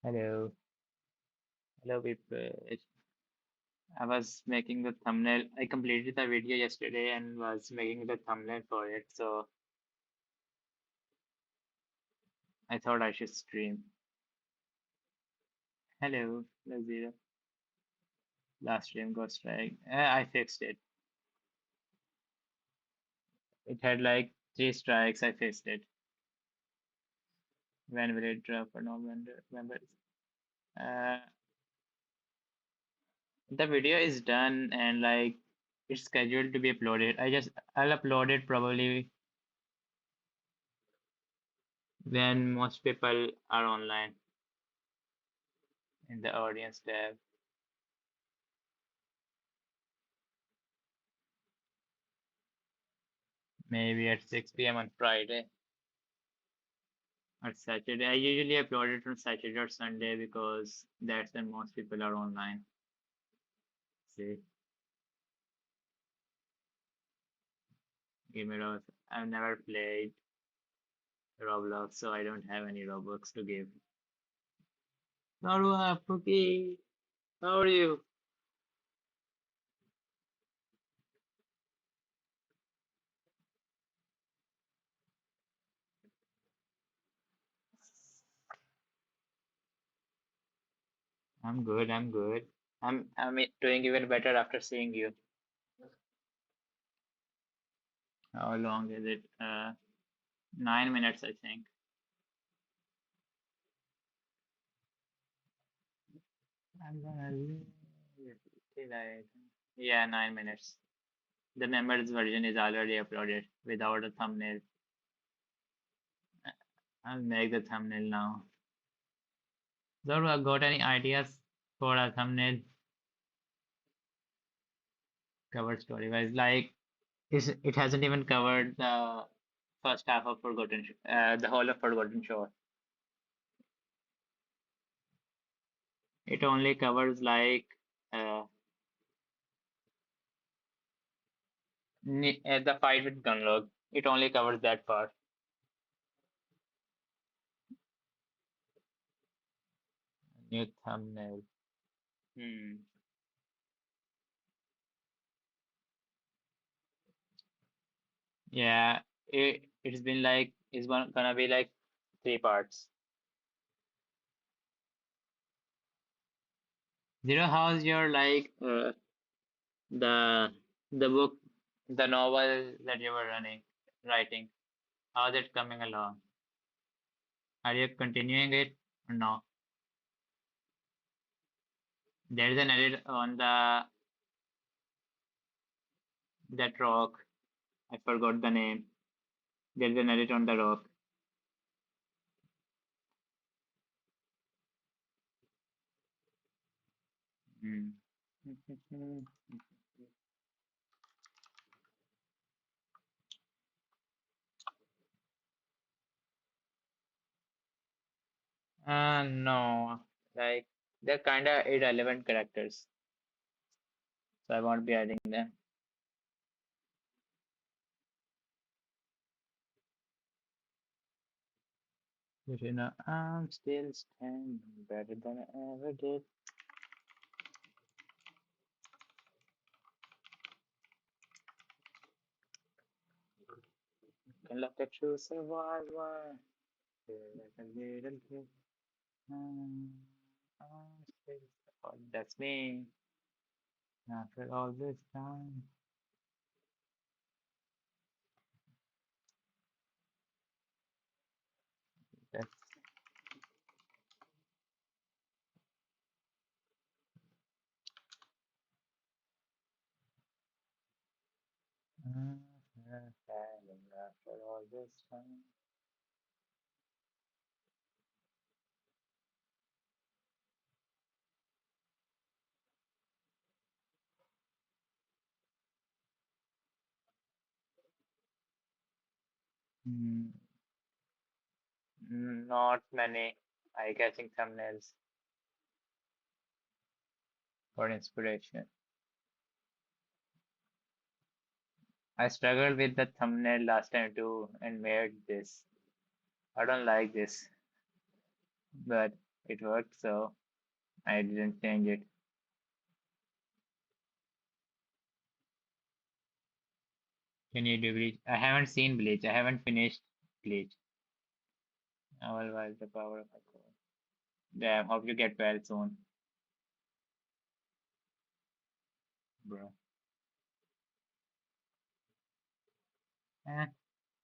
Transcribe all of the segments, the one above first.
Hello, hello people. I was making the thumbnail. I completed the video yesterday and was making the thumbnail for it, so I thought I should stream. Hello, Lazira. Last stream got strike. I fixed it. It had like 3 strikes. I fixed it. When will it drop for November? November. Uh, the video is done and like it's scheduled to be uploaded. I'll upload it probably when most people are online in the audience tab. Maybe at 6 p.m. on Friday or Saturday. I usually upload it on Saturday or Sunday because that's when most people are online. See, give me Roblox. I've never played Roblox, so I don't have any Robux to give. Norwa, Pookie, how are you? I'm good, I'm good. I'm doing even better after seeing you. How long is it? 9 minutes, I think. I'm gonna leave it till yeah, 9 minutes. The members version is already uploaded without a thumbnail. I'll make the thumbnail now. Zoro, got any ideas for a thumbnail cover story wise? Like, it hasn't even covered the first half of the whole of Forgotten Shore. It only covers like the fight with Gunlog. It only covers that part. New thumbnail. Hmm. Yeah, it's been like gonna be like 3 parts. Zero, how's your like the the book, the novel that you were writing? How's it coming along? Are you continuing it or no? There's an edit on the that rock. I forgot the name. There's an edit on the rock. Hmm. No, like they're kind of irrelevant characters, so I won't be adding them. But you know, I'm still standing better than I ever did. Can look at true survivor. Feel like a little kid. I'm still, oh, that's me. After all this time, that's after all this time. Mm, not many eye-catching thumbnails for inspiration. I struggled with the thumbnail last time too and made this. I don't like this, but it worked, so I didn't change it. Can you do Bleach? I haven't seen Bleach. I haven't finished Bleach. All was the power of alcohol. Damn, hope you get well soon, bro. Eh,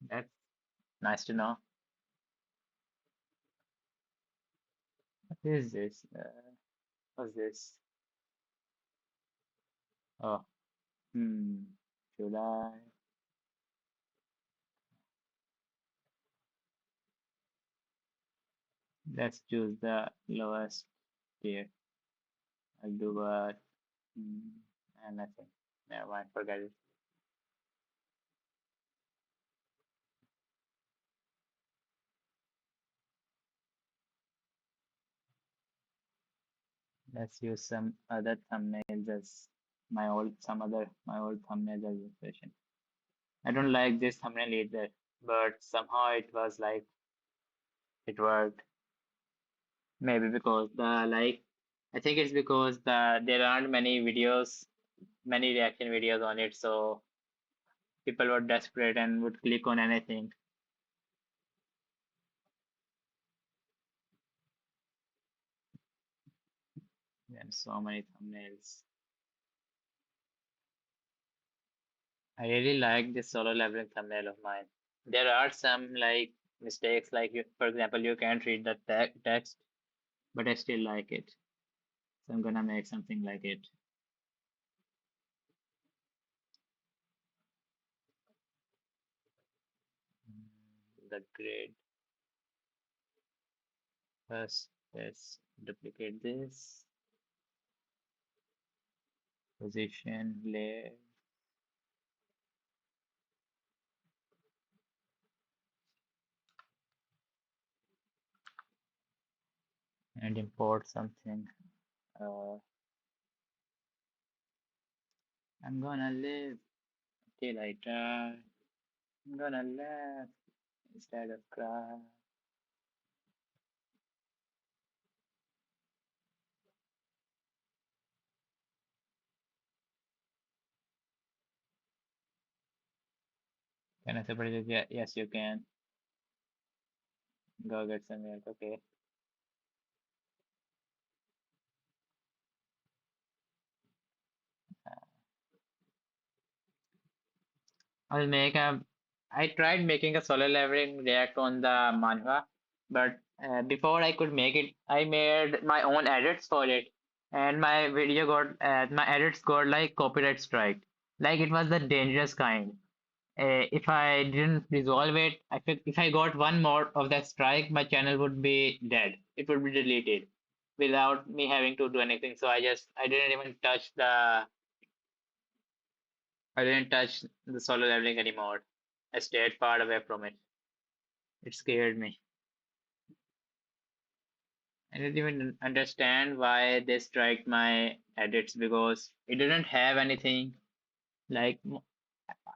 that's nice to know. What is this? What's this? Oh, should I? Let's choose the lowest tier. I'll do what? Hmm, and nothing. Never mind, forget it. Let's use some other thumbnails as my old thumbnails as inspiration. I don't like this thumbnail either, but somehow it was like it worked. Maybe because I think it's because there aren't many videos, many reaction videos on it, so people were desperate and would click on anything. And so many thumbnails. I really like this solo leveling thumbnail of mine. There are some mistakes, for example, you can't read the text, but I still like it. So I'm gonna make something like it. The grid. First, let's duplicate this position layer and import something. Uh, I'm gonna live till I die. I'm gonna laugh instead of cry. Can I separate it? Yeah, yes, you can. Go get some milk. Okay. I'll make a. I tried making a solo leveling react on the manhwa, but before I could make it, I made my own edits for it, and my edits got like copyright strike. Like it was the dangerous kind. If I didn't resolve it, if I got one more of that strike, my channel would be dead. It would be deleted without me having to do anything. So I didn't even touch I didn't touch the solo leveling anymore. I stayed far away from it. It scared me. I didn't even understand why they striked my edits because it didn't have anything. Like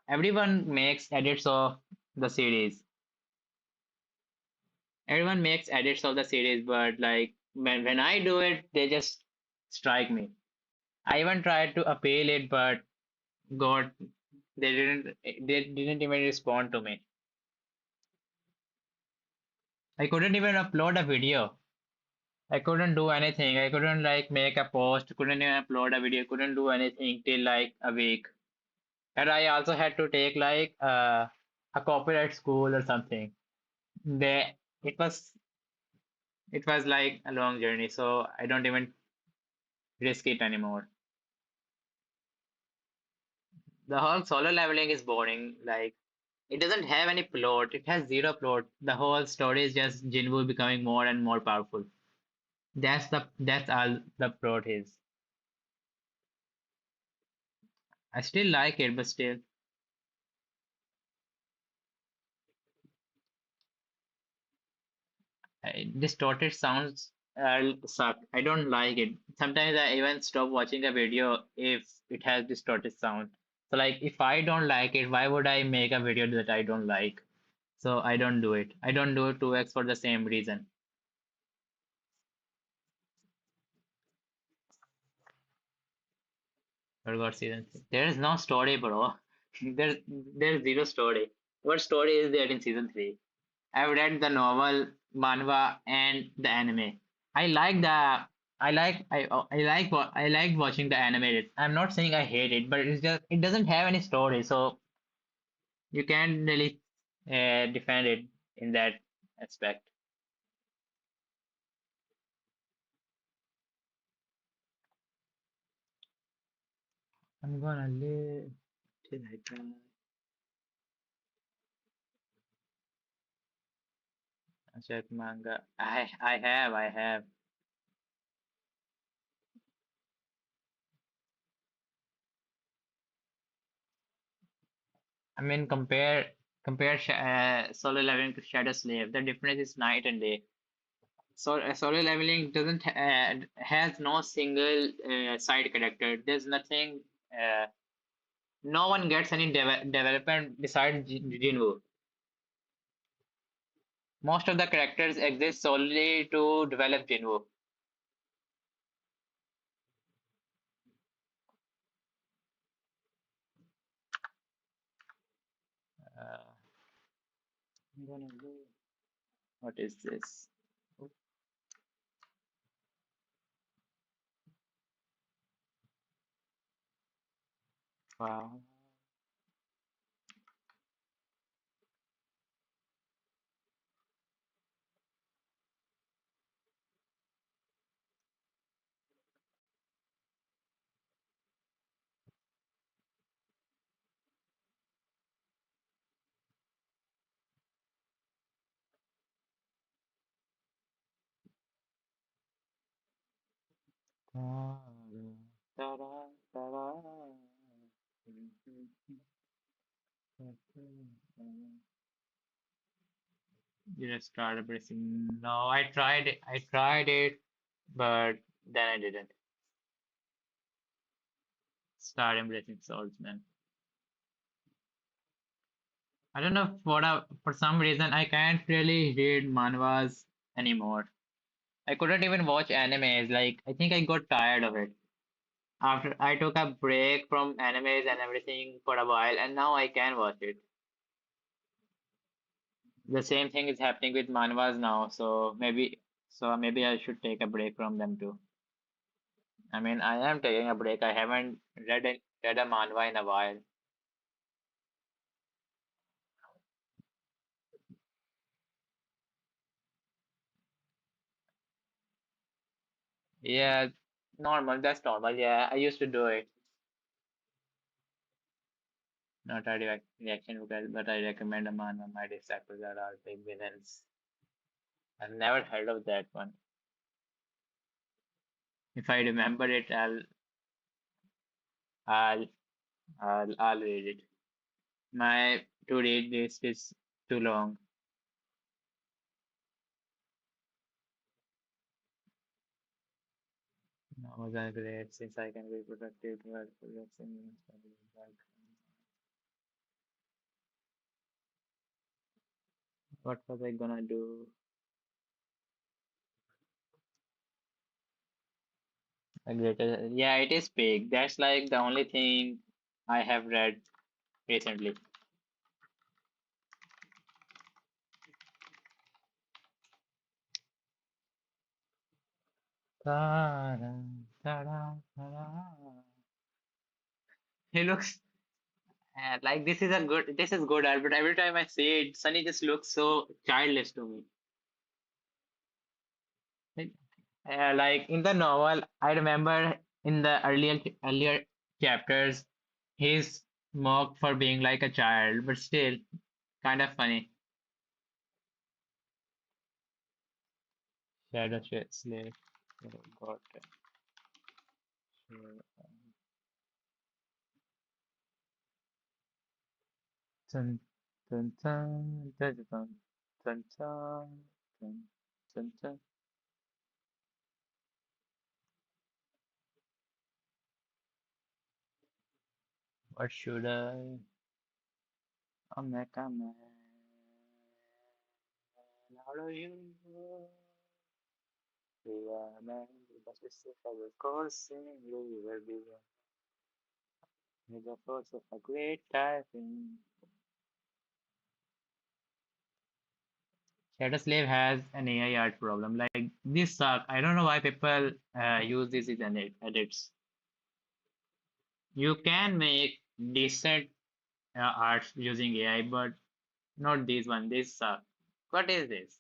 everyone makes edits of the series. Everyone makes edits of the series, but like when I do it, they just strike me. I even tried to appeal it, but God, they didn't even respond to me. I couldn't even upload a video. I couldn't do anything. I couldn't like make a post, couldn't even upload a video, couldn't do anything till like a week. And I also had to take a copyright school or something. They it was it was like a long journey, so I don't even risk it anymore. The whole solo leveling is boring. Like it doesn't have any plot. It has zero plot. The whole story is just Jinwoo becoming more and more powerful. That's all the plot is. I still like it, but still, distorted sounds suck. I don't like it. Sometimes I even stop watching a video if it has distorted sound. So like if I don't like it, why would I make a video that I don't like? So I don't do it. I don't do 2x for the same reason. Forgot season three. There is no story, bro. There's zero story. What story is there in season three? I've read the novel, manhwa, and the anime. I like the I like watching the anime. I'm not saying I hate it, but it's just it doesn't have any story, so you can't really defend it in that aspect. I'm gonna live till I die. I check manga. I have. I mean, compare solo leveling to Shadow Slave. The difference is night and day. So solo leveling doesn't has no single side character. There's nothing. Uh, no one gets any development besides Jinwoo. Most of the characters exist solely to develop Jinwoo. Uh, I'm gonna go. What is this? Oh, wow. Ta-da, ta-da. You just start embracing. No, I tried it. I tried it, but then I didn't start embracing swordsman. I don't know for some reason I can't really read manhwas anymore. I couldn't even watch animes. Like I think I got tired of it. After I took a break from animes and everything for a while, and now I can watch it. The same thing is happening with manhwas now, so maybe I should take a break from them too. I mean, I am taking a break. I haven't read a manhwa in a while. Yeah, normal. That's normal. Yeah, I used to do it. Not a direct reaction because, but I recommend a manhwa. My disciples are all big villains. I've never heard of that one. If I remember it, I'll, I'll read it. My to read list is too long. Novels are great since I can be productive while progressing. What was I gonna do? A greater, yeah, it is big. That's like the only thing I have read recently. Ta-da, ta-da, ta-da. He looks like this is good art, but every time I see it, Sunny just looks so childish to me. Like, like in the novel, I remember in the earlier chapters, he's mocked for being like a child, but still kind of funny. Shadow Slave. Oh, God. Sure. Dun, dun, dun, dun, dun, dun, dun, dun, dun, dun. What should I? I'll make a man out of you. We are men, but we still have a course in you will be one. With the force of a great typhoon. Shadow Slave has an AI art problem. Like this suck. I don't know why people use this as an edits. You can make decent art using AI, but not this one. This suck. What is this?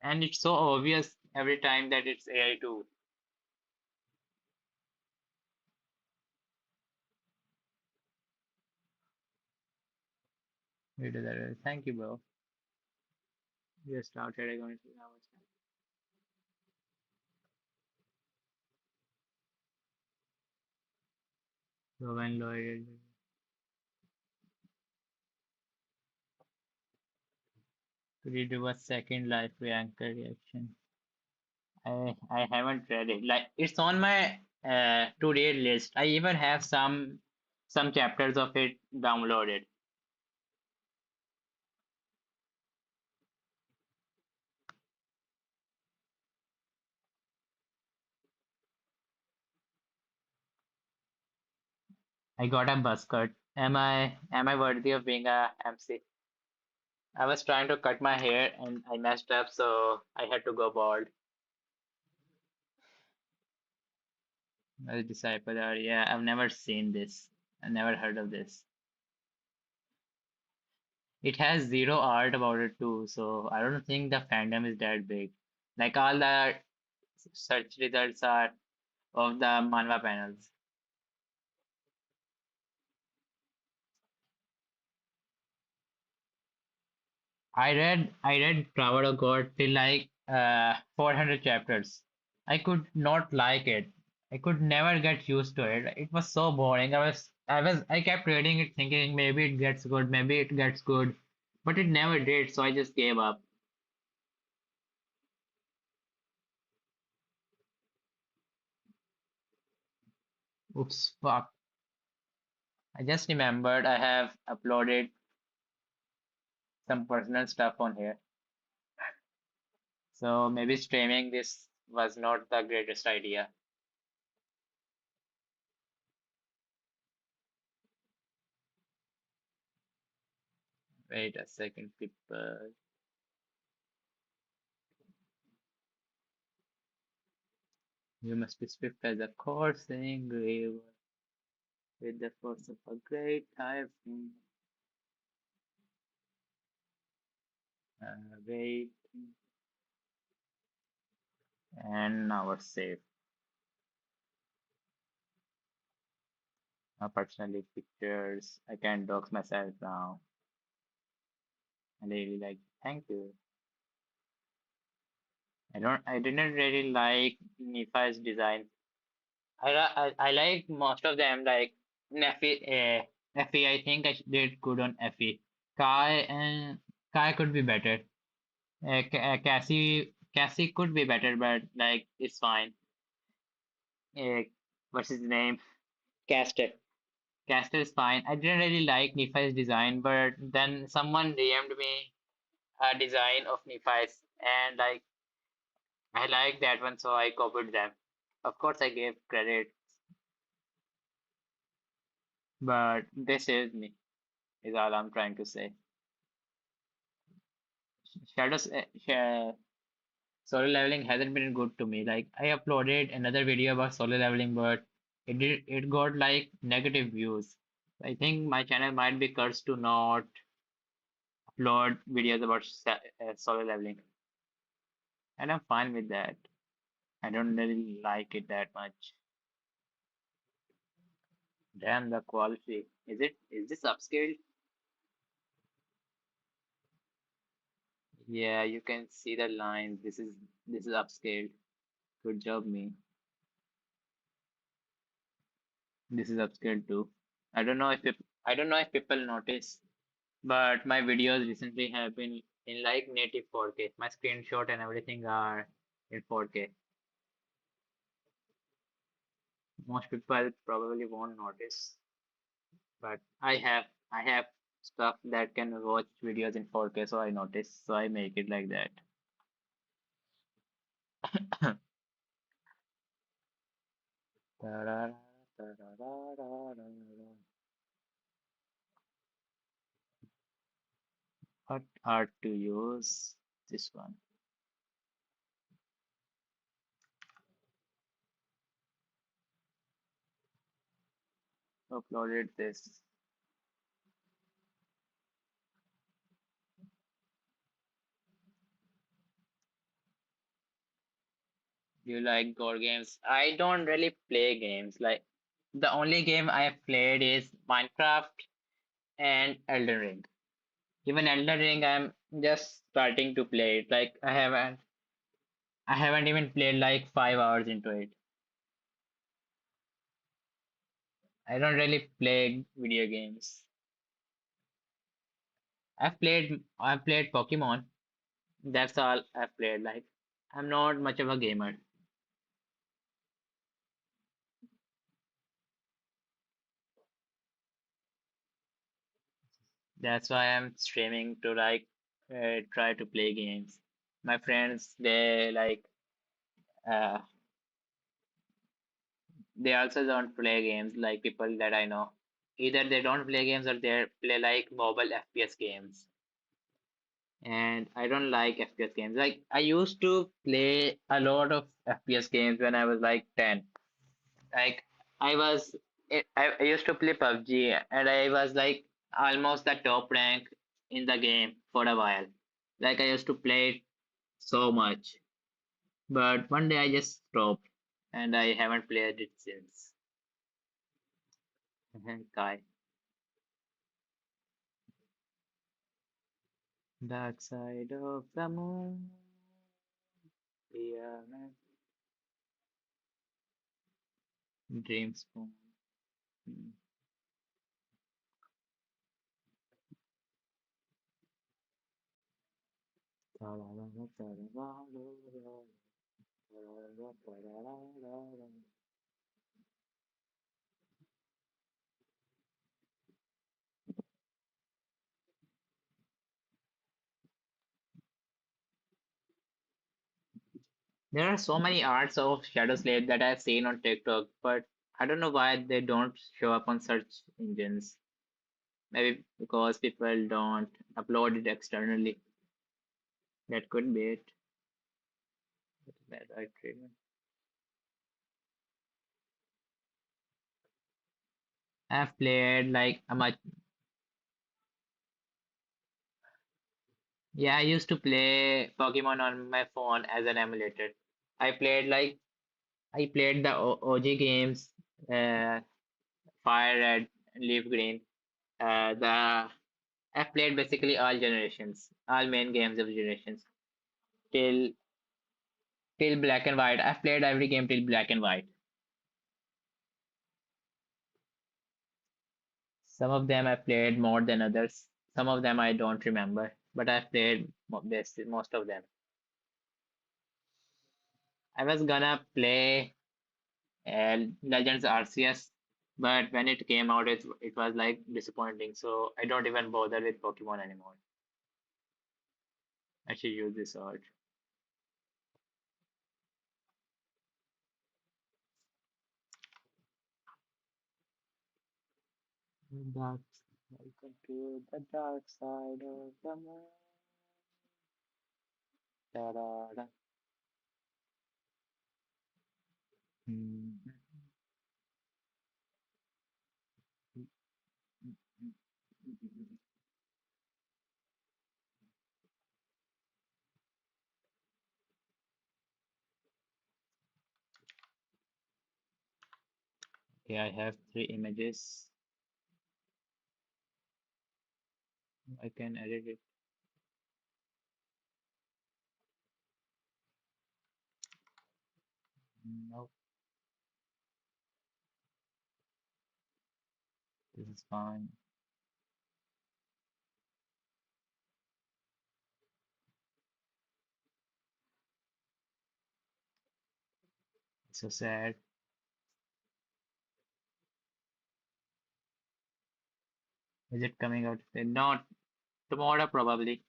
And it's so obvious every time that it's AI too. We do that. Thank you, bro. We started. I'm going to see how much time. So when Lloyd, could you do a second life reactor reaction? I haven't read it. Like it's on my to read list. I even have some chapters of it downloaded. I got a buzz cut. Am I worthy of being a MC? I was trying to cut my hair and I messed up, so I had to go bald. As a disciple, or yeah, I've never seen this. I never heard of this. It has zero art about it too, so I don't think the fandom is that big. Like all the search results are of the manhwa panels. I read Tower of God till like 400 chapters. I could not like it. I could never get used to it. It was so boring. I kept reading it thinking maybe it gets good, maybe it gets good, but it never did, so I just gave up. Oops, fuck. I just remembered I have uploaded some personal stuff on here. So maybe streaming this was not the greatest idea. Wait a second, people. You must be swift as a coursing river with the force of a great typhoon. Wait, and now we're safe. Personally, pictures. I can dox myself now. I really like. Thank you. I didn't really like Nephi's design. I like most of them. Like Effie, I think did good on Effie. Kai and Kai could be better. Cassie could be better, but like it's fine. Uh, what's his name? Caster. Caster is fine. I didn't really like Nephi's design, but then someone DM'd me a design of Nephi's, and like I like that one, so I copied them. Of course, I gave credit, but they saved me. Is all I'm trying to say. Shadows, solo leveling hasn't been good to me. Like I uploaded another video about solo leveling, but it got like negative views. I think my channel might be cursed to not upload videos about solo leveling, and I'm fine with that. I don't really like it that much. Damn the quality. Is this upscaled? Yeah, you can see the lines. This is upscaled. Good job, me. This is upscaled too. I don't know if people notice. But my videos recently have been in like native 4K. My screenshot and everything are in 4K. Most people probably won't notice, but I have stuff that can watch videos in 4K, so I notice, so I make it like that. Ta-da. What art to use? This one. Uploaded this. Do you like board games? I don't really play games. Like the only game I have played is Minecraft and Elden Ring. Even Elden Ring, I'm just starting to play it. Like I haven't even played like 5 hours into it. I don't really play video games. I've played Pokemon. That's all I've played. Like I'm not much of a gamer. That's why I'm streaming to like try to play games. My friends, uh, they also don't play games like people that I know. Either they don't play games or they play like mobile FPS games. And I don't like FPS games. Like I used to play a lot of FPS games when I was like 10. Like I was I used to play PUBG and I was like almost the top rank in the game for a while. Like I used to play it so much. But one day I just stopped and I haven't played it since. Kai. Dark side of the moon. Yeah, man. Dreams spoon. Hmm. There are so many arts of Shadow Slave that I've seen on TikTok, but I don't know why they don't show up on search engines. Maybe because people don't upload it externally. That could be it. That right treatment. I've played like a much. Yeah, I used to play Pokemon on my phone as an emulator. I played like I played the OG games, uh, Fire Red, Leaf Green. The I played basically all generations, all main games of generations till Black and White. I've played every game till Black and White. Some of them I played more than others. Some of them I don't remember, but I've played most of them. I was gonna play Legends Arceus, but when it came out, it was like disappointing. So I don't even bother with Pokemon anymore. I should use this sword. Dark, welcome to the dark side of the moon. Da-da-da. Mhm. Okay, I have 3 images. I can edit it. Nope, this is fine. So sad. Is it coming out today? Not tomorrow, probably.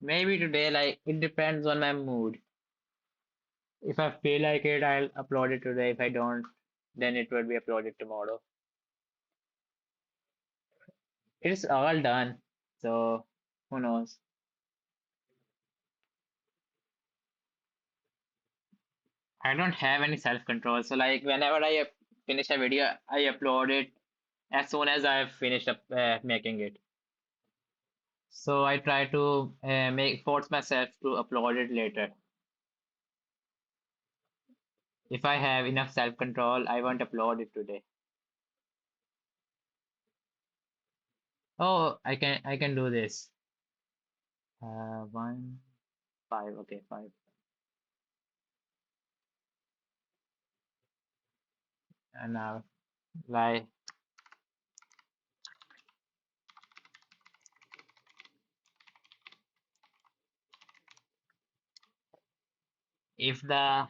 Maybe today, like, it depends on my mood. If I feel like it, I'll upload it today. If I don't, then it will be uploaded tomorrow. It's all done. So, who knows? I don't have any self-control. So like whenever I finish a video, I upload it as soon as I have finished up making it. So I try to make force myself to upload it later. If I have enough self-control, I won't upload it today. Oh, I can do this. 1 5. Okay, 5. And now like if the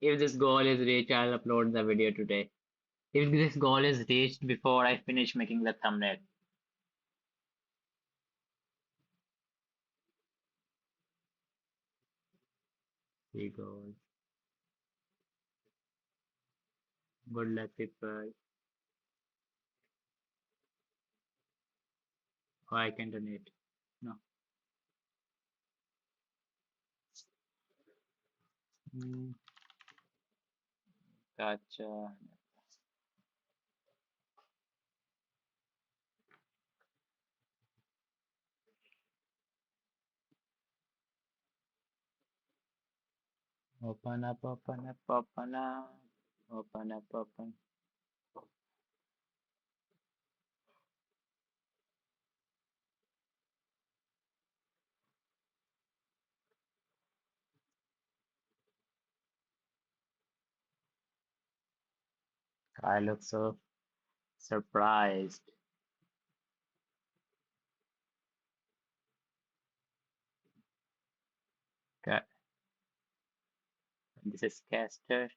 if this goal is reached, I'll upload the video today. If this goal is reached before I finish making the thumbnail. Three goals. Good luck, people. Oh, I can donate. No. Mm, Gotcha. Open up, open up, open up. Open up, open. I look so surprised. Ca- This is Caster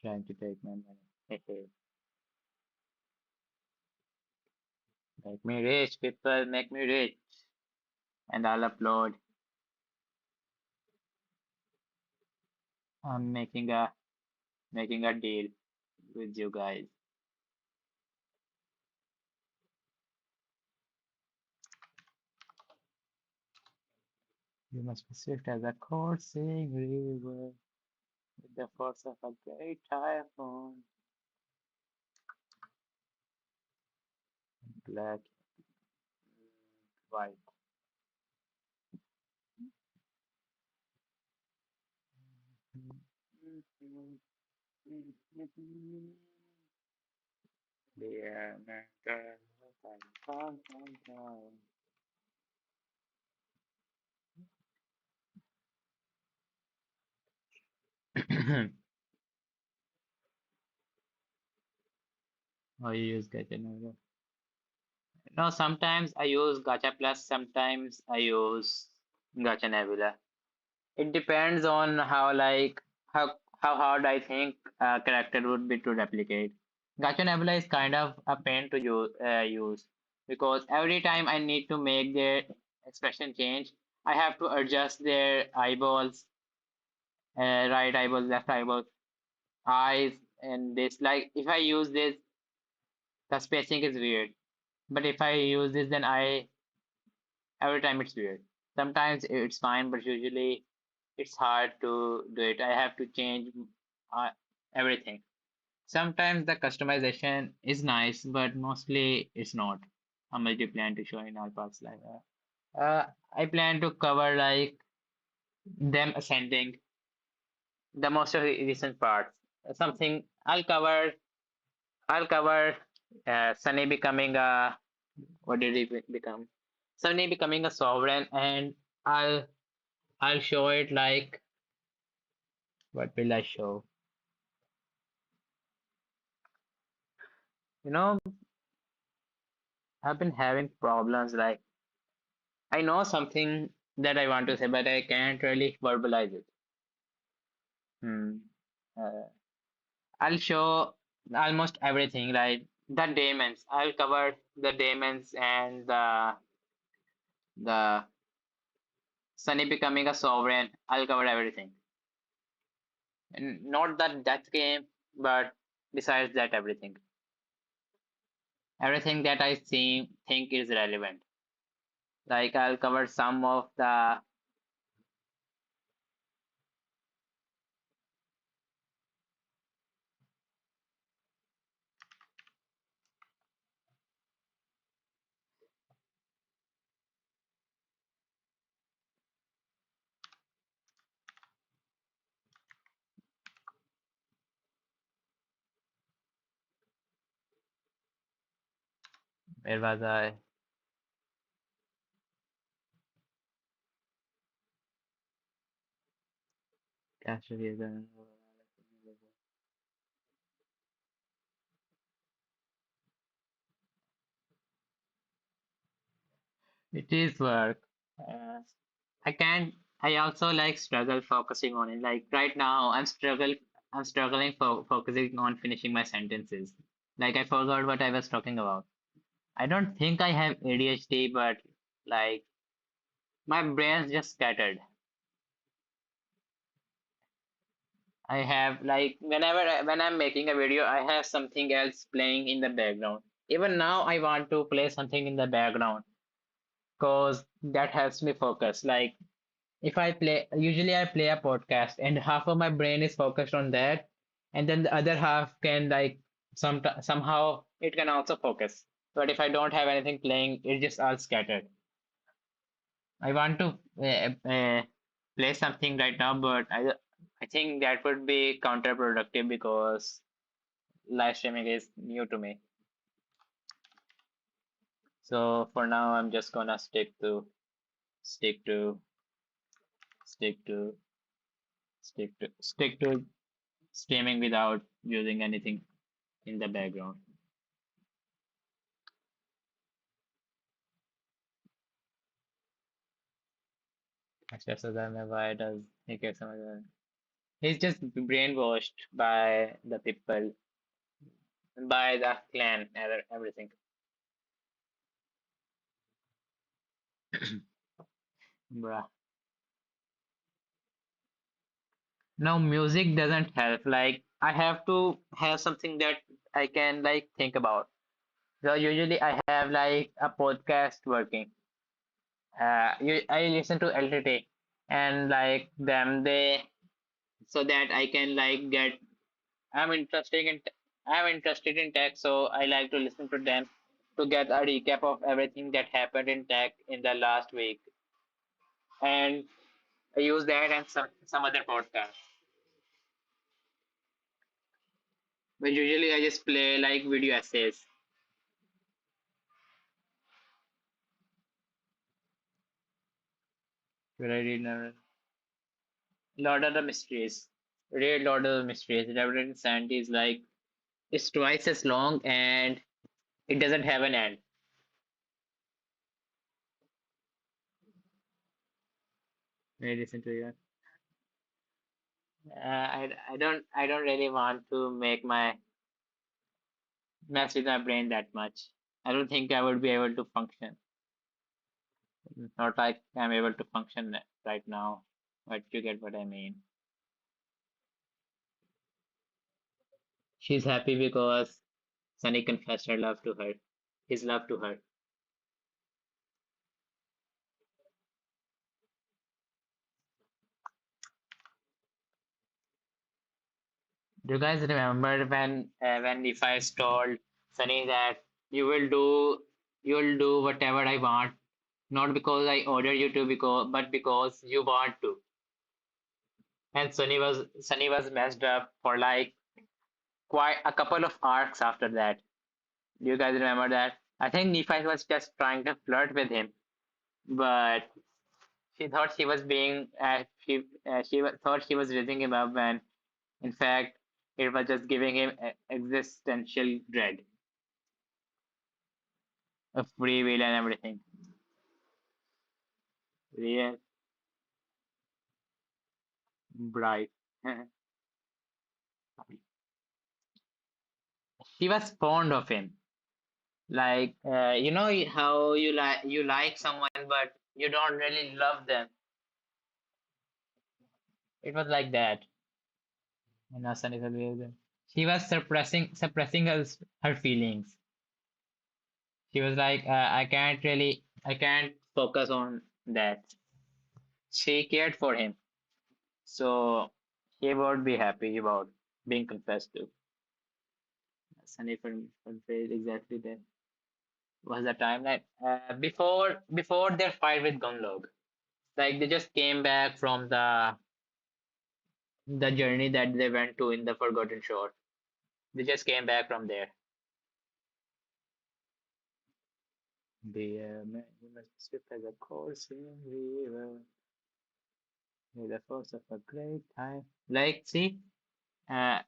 trying to take my money. Hey, make me rich, people, make me rich. And I'll upload. I'm making a deal with you guys. You must be swift as a coursing river with the force of a great typhoon. Black, white. Dear Manga, Oh, you use Gacha Nebula. No, sometimes I use Gacha Plus, sometimes I use Gacha Nebula. It depends on how hard I think a character would be to replicate. Gacha Nebula is kind of a pain to use because every time I need to make their expression change, I have to adjust their eyeballs, right eyeball, left eyeball, eyes, and this. Like if I use this, the spacing is weird. But if I use this, then I every time it's weird. Sometimes it's fine, but usually it's hard to do it. I have to change uh, everything. Sometimes the customization is nice, but mostly it's not. How much do you plan to show in our parts live? I plan to cover like them ascending the most of the recent parts. Something I'll cover Sunny becoming a what did he become? Sunny becoming a sovereign, and I'll I'll show it like what will I show? You know, I've been having problems like I know something that I want to say, but I can't really verbalize it. Hmm. Uh, I'll show almost everything, like the daemons. I'll cover the daemons and the Sunny becoming a sovereign. I'll cover everything. And not that death game, but besides that, everything. Everything that I think is relevant. Like I'll cover some of the Where was I? Cash reason. It is work. Uh, I can't. I also like struggle focusing on it. Like right now, I'm struggling focusing on finishing my sentences. Like I forgot what I was talking about. I don't think I have ADHD, but like my brain's just scattered. I have like when I'm making a video, I have something else playing in the background. Even now, I want to play something in the background because that helps me focus. Like if I play, usually I play a podcast, and half of my brain is focused on that, and then the other half can like somehow it can also focus. But if I don't have anything playing, it's just all scattered. I want to play something right now, but I think that would be counterproductive because live streaming is new to me. So for now, I'm just gonna stick to stick to stick to streaming without using anything in the background. अच्छा सजा में why does he get समझ रहा है? He's just brainwashed by the people, by the clan, everything. Bruh. Now music doesn't help. Like I have to have something that I can like think about. So usually I have like a podcast working. I listen to LTT and like them they so that I can like get I'm interested in I'm interested in tech, so I like to listen to them to get a recap of everything that happened in tech in the last week, and I use that and some other podcasts. But usually I just play like video essays. Where I read Lord of the Mysteries. Read Lord of the Mysteries. Reverend Sandy is like it's twice as long and it doesn't have an end. I listen to you. I don't really want to make my mess with my brain that much. I don't think I would be able to function. Not like I'm able to function right now, but you get what I mean. She's happy because Sunny confessed her love to her, his love to her. Do you guys remember when Levi told Sunny that you will do you will do whatever I want, not because I order you to, because but because you want to. And Sunny was messed up for like quite a couple of arcs after that. Do you guys remember that? I think Nephi was just trying to flirt with him, but she thought she was being thought she was raising him up when in fact it was just giving him existential dread of free will and everything. Real bright. She was fond of him. Like you know how you like someone but you don't really love them. It was like that. And Asan is always she was suppressing her feelings. She was like, I can't focus on that. She cared for him, so he would be happy about being confessed to. Sunny phrase exactly that was the timeline before their fight with Gunlog. Like they just came back from the journey that they went to in the Forgotten Shore. They just came back from there. Be a man, you must swift as a coursing river, with the force of a great time. Like, see, uh,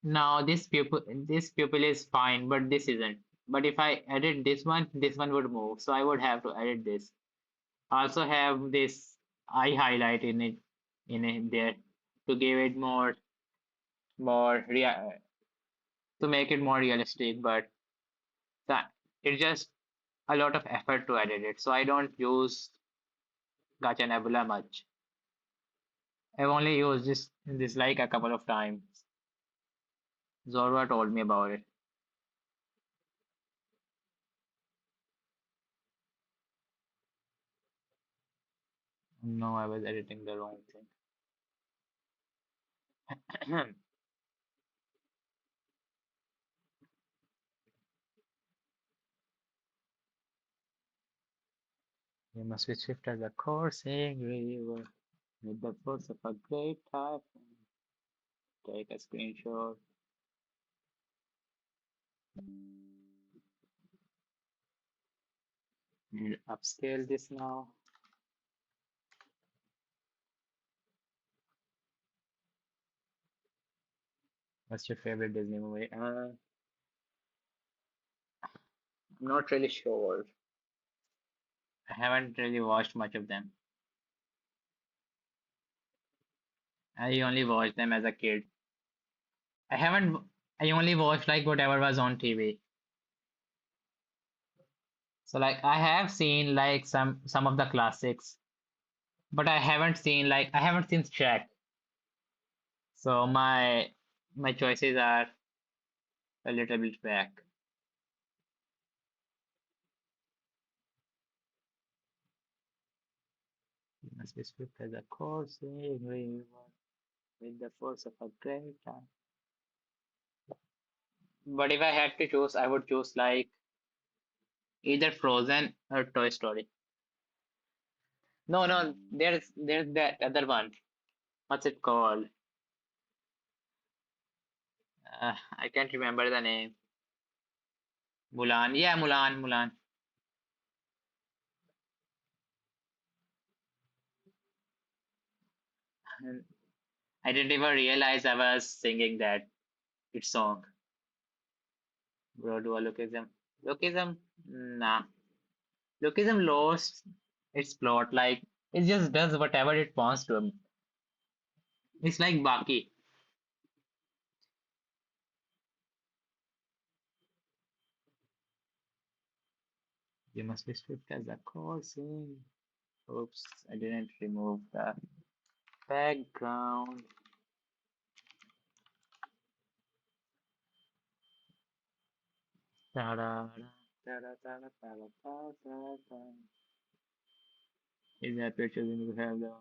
now this pupil is fine, but this isn't. But if I edit this one would move. So I would have to edit this. Also have this eye highlight in it there to give it more real to make it more realistic. But that it's just a lot of effort to edit it. So I don't use Gacha Nebula much. I've only used this like a couple of times. Zorba told me about it. No, I was editing the wrong thing. You must be swift as a coursing river, with the force of a great typhoon. Take a screenshot and upscale this now. What's your favorite Disney movie? I'm not really sure. I haven't really watched much of them. I only watched them as a kid. I haven't. I only watched like whatever was on TV. So like I have seen like some of the classics, but I haven't seen Shrek. So my choices are a little bit back. You must be swift as a coursing river, with the force of a great time. But if I had to choose, I would choose like either Frozen or Toy Story. No, no, there's that other one. What's it called? I can't remember the name. Mulan. Yeah, Mulan, Mulan. And I didn't even realize I was singing that its song. Bro, do a lookism. Lookism? Nah. Lookism lost its plot. Like it just does whatever it wants to. It's like Baki. You must be swift as a coursing. Oops, I didn't remove the background. Ta-da, ta-da, ta-da, ta-da, ta-da, ta-da. Is that picture going to have the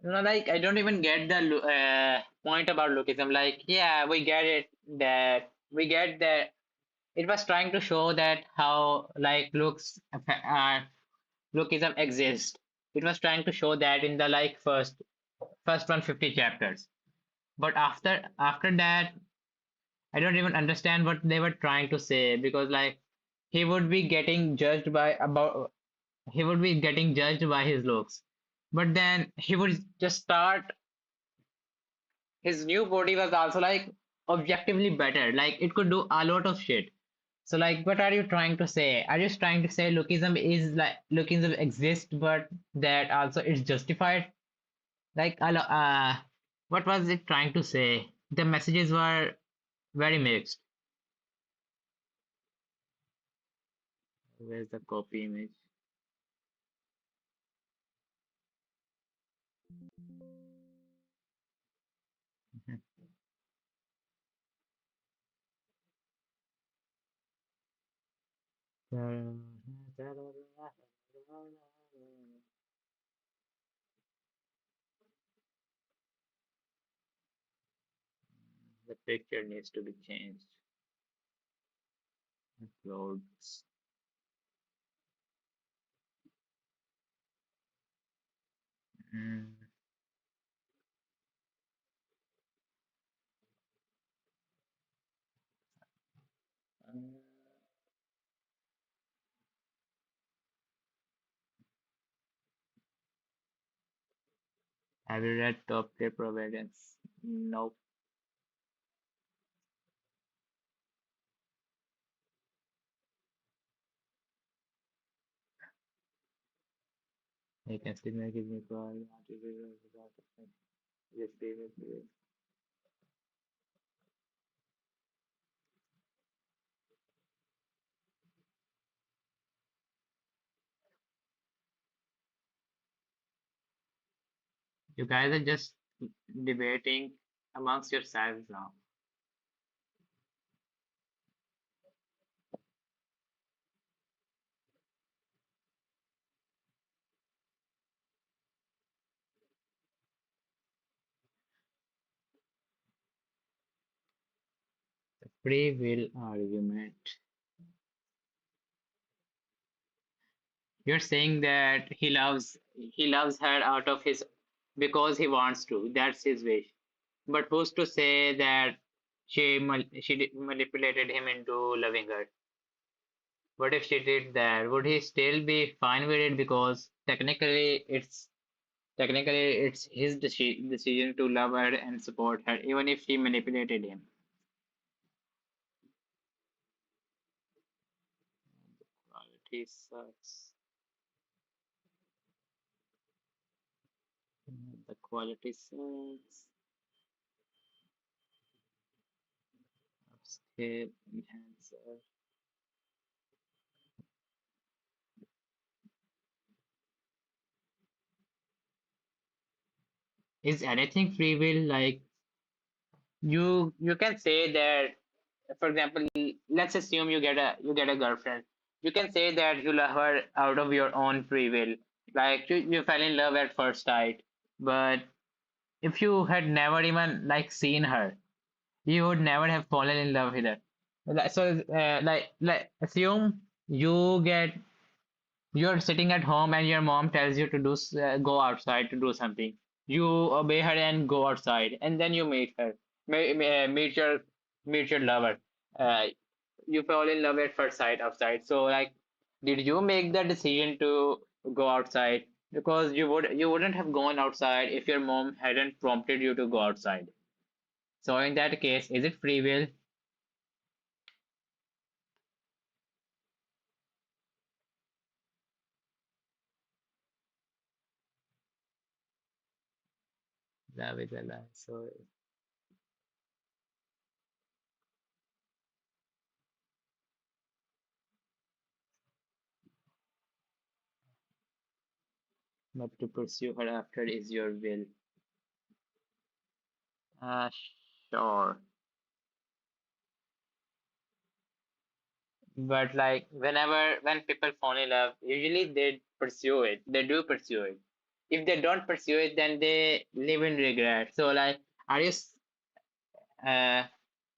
no, like I don't even get the point about lookism. Like, yeah, we get it that we get that it was trying to show that how like lookism exists. It was trying to show that in the like first 150 chapters. But after that, I don't even understand what they were trying to say because like he would be getting judged by about he would be getting judged by his looks. But then he would just start his new body was also like objectively better. Like it could do a lot of shit. So like what are you trying to say? Are you trying to say lookism exists but that also it's justified? Like what was it trying to say? The messages were very mixed. Where's the copy image? The picture needs to be changed. Uploads. Mm, Have you read Top Tier Providence? Nope. You can still make it me call. Not to be without it. Yes, yes. You guys are just debating amongst yourselves now. The free will argument. You're saying that he loves her out of his because he wants to. That's his wish. But who's to say that she manipulated him into loving her? What if she did that? Would he still be fine with it because technically it's his decision to love her and support her, even if she manipulated him. Quality sucks. The quality sucks. Upscale enhancer. Is anything free will? Like you can say that, for example, let's assume you get a girlfriend. You can say that you love her out of your own free will. Like you fell in love at first sight. But if you had never even like seen her, you would never have fallen in love with her. So like assume you're sitting at home and your mom tells you to go outside to do something. You obey her and go outside, and then you meet her, meet your lover. Uh, you fall in love at first sight outside. So like, did you make the decision to go outside? Because you wouldn't have gone outside if your mom hadn't prompted you to go outside. So in that case, is it free will? Love is a lie. So but to pursue her after is your will. Uh, sure. But like when people fall in love, usually they pursue it. They do pursue it. If they don't pursue it, then they live in regret. So like, are you uh,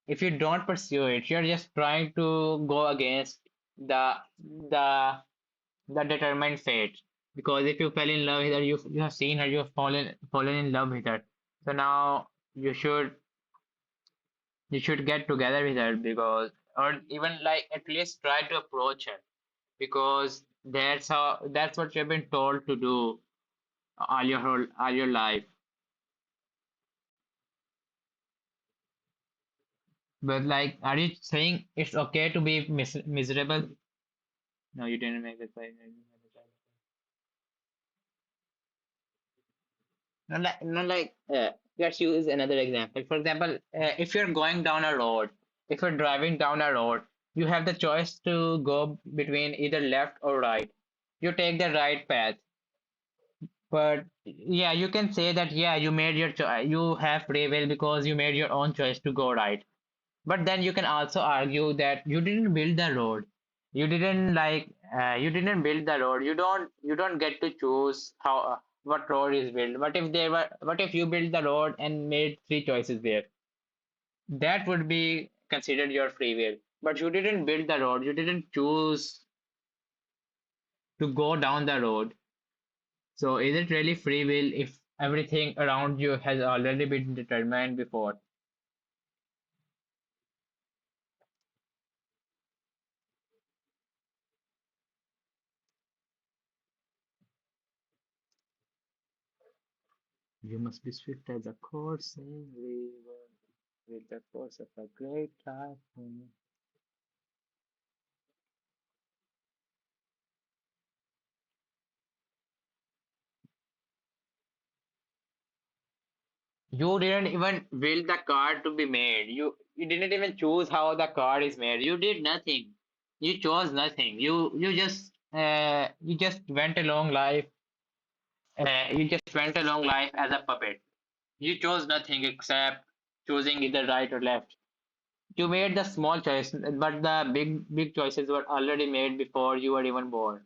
if you don't pursue it, you're just trying to go against the the the determined fate. Because if you fell in love with her, you have seen her, you have fallen in love with her. So now you should get together with her because, or even like at least try to approach her because that's what you've been told to do all your life. But like, are you saying it's okay to be miserable? No, you didn't make the point. Let's use another example. For example, if you're going down a road, if you're driving down a road, you have the choice to go between either left or right. You take the right path. But yeah, you can say that, yeah, you made your choice. You have free will because you made your own choice to go right. But then you can also argue that you didn't build the road. You didn't build the road. You don't get to choose how what road is built. What if you build the road and made three choices there? That would be considered your free will. But you didn't build the road. You didn't choose to go down the road. So is it really free will if everything around you has already been determined before? You must be swift as a coursing river with the force of a great typhoon. You didn't even will the card to be made. You didn't even choose how the card is made. You did nothing. You chose nothing. You just went along life. You just went along life as a puppet. You chose nothing except choosing either right or left. You made the small choice, but the big choices were already made before you were even born.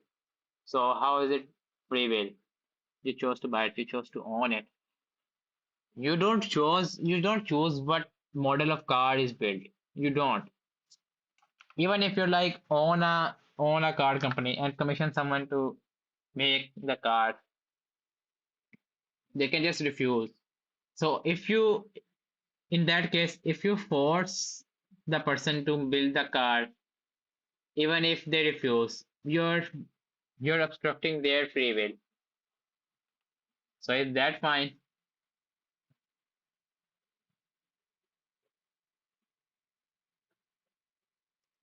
So how is it free will? You chose to buy it. You chose to own it. You don't choose what model of car is built. You don't. Even if you're like own a car company and commission someone to make the car, they can just refuse. So in that case, if you force the person to build the car, even if they refuse, you're obstructing their free will. So is that fine?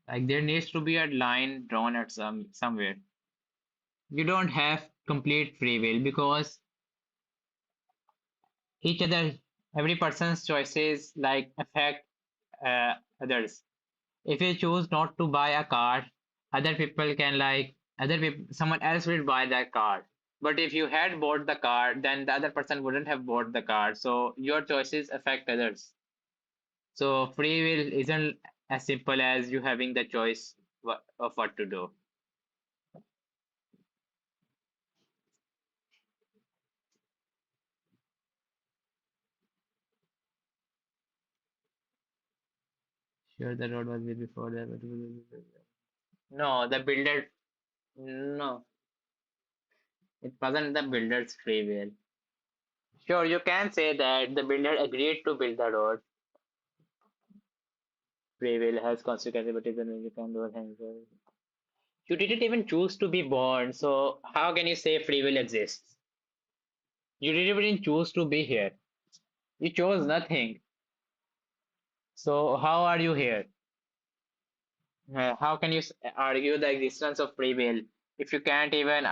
Like there needs to be a line drawn at somewhere. You don't have complete free will because each other every person's choices like affect uh, others. If you choose not to buy a car, other people can like other people someone else will buy that car. But if you had bought the car, then the other person wouldn't have bought the car, so your choices affect others. So free will isn't as simple as you having the choice of what to do. Sure, the road was built before that. No, the builder. No, it wasn't the builder's free will. Sure, you can say that the builder agreed to build the road. Free will has consequences, but even you can do things. You didn't even choose to be born, so how can you say free will exists? You didn't even choose to be here. You chose nothing. So how are you here? How can you argue the existence of free will if you can't even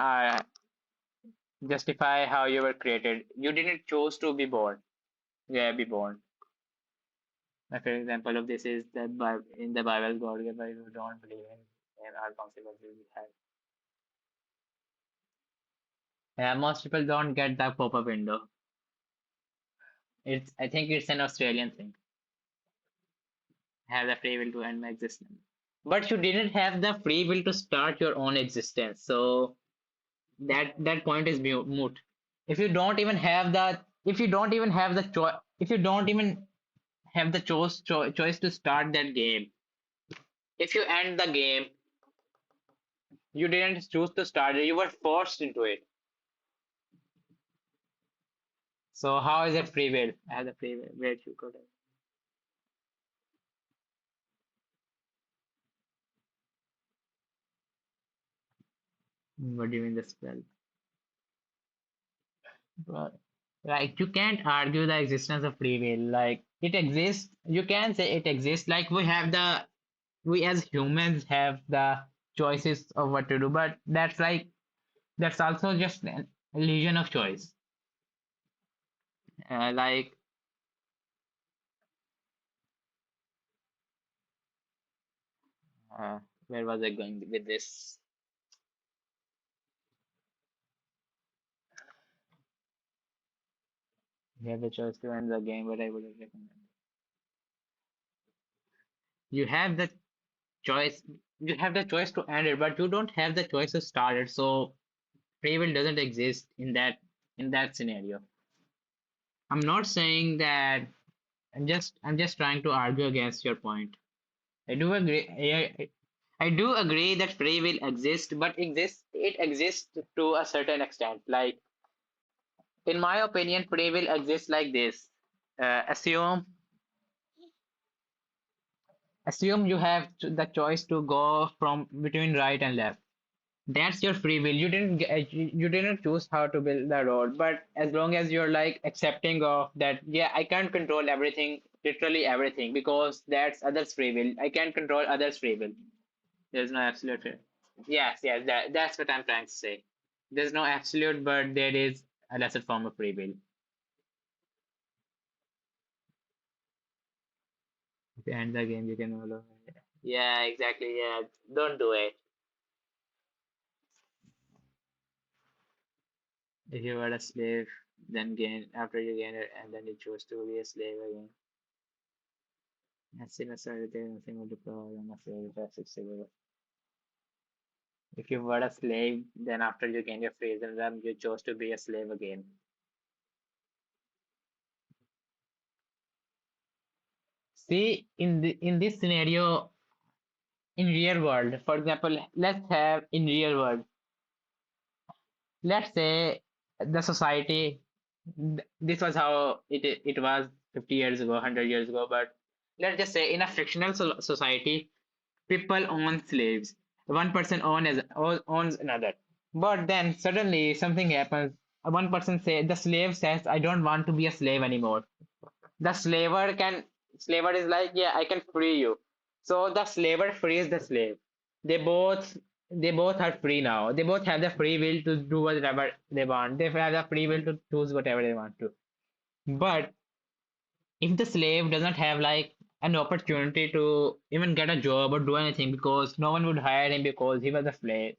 justify how you were created? You didn't choose to be born. Yeah, be born. My favorite example of this is that in the Bible, God gave you don't believe in our consequences we have. Yeah, most people don't get the pop-up window. I think it's an Australian thing. Have the free will to end my existence. But you didn't have the free will to start your own existence. So that point is moot. If you don't even have the if you don't even have the choice if you don't even have the choice to start that game, if you end the game, you didn't choose to start it, you were forced into it. So how is it free will? I have the free will. Where you go? What do you mean the spell? But, like you can't argue the existence of free will. Like it exists. You can say it exists. Like we as humans have the choices of what to do, but that's also just an illusion of choice. Like uh, where was I going with this? You have the choice to end the game, but I wouldn't recommend. You have the choice. You have the choice to end it, but you don't have the choice to start it. So free will doesn't exist in that scenario. I'm not saying that. I'm just trying to argue against your point. I do agree. I do agree that free will exists, but it exists to a certain extent. Like in my opinion, free will exists like this. Assume you have the choice to go from between right and left. That's your free will. You didn't choose how to build the road, but as long as you're like accepting of that, yeah, I can't control everything, literally everything, because that's others' free will. I can't control others' free will. There's no absolute. Yes, yes, that's what I'm trying to say. There's no absolute, but there is a lesser form of free will. If you end the game, you can no longer. Yeah, exactly. Yeah, don't do it. If you were a slave, then gain after you gain it, and then you choose to be a slave again. As soon as I there, nothing will deploy on a slave that's accessible. If you were a slave, then after you gain your freedom, then you chose to be a slave again. See, in this scenario, in real world, for example, let's have in real world, let's say the society, this was how it was 50 years ago, 100 years ago, but let's just say in a fictional society, people own slaves. One person owns another. But then suddenly something happens. One person the slave says, I don't want to be a slave anymore. The slaver is like, yeah, I can free you. So the slaver frees the slave. They both they both are free now. They both have the free will to do whatever they want. They have the free will to choose whatever they want to. But if the slave doesn't have like an opportunity to even get a job or do anything because no one would hire him because he was a slave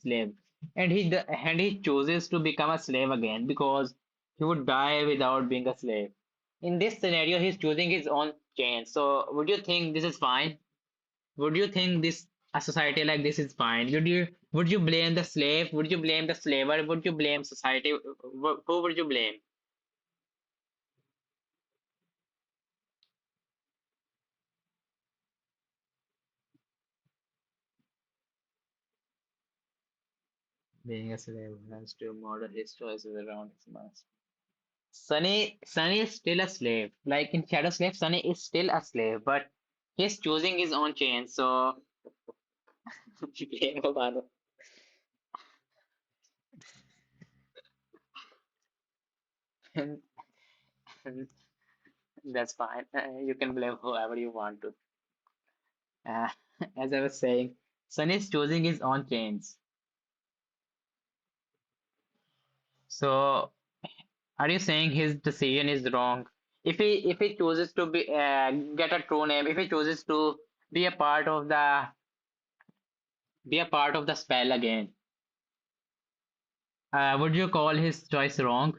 and he chooses to become a slave again because he would die without being a slave. In this scenario, he's choosing his own chain. So would you think this is fine? Would you think this a society like this is fine? Would you blame the slave? Would you blame the slaver? Would you blame society? Who would you blame? Being a slave has to model his choices around his master. Sunny is still a slave. Like in Shadow Slave, Sunny is still a slave, but he's choosing his own chain. So blame Obano. That's fine. You can blame whoever you want to. Uh, as I was saying, Sunny is choosing his own chains. So are you saying his decision is wrong? If he chooses to get a true name, if he chooses to be a part of the be a part of the spell again, would you call his choice wrong?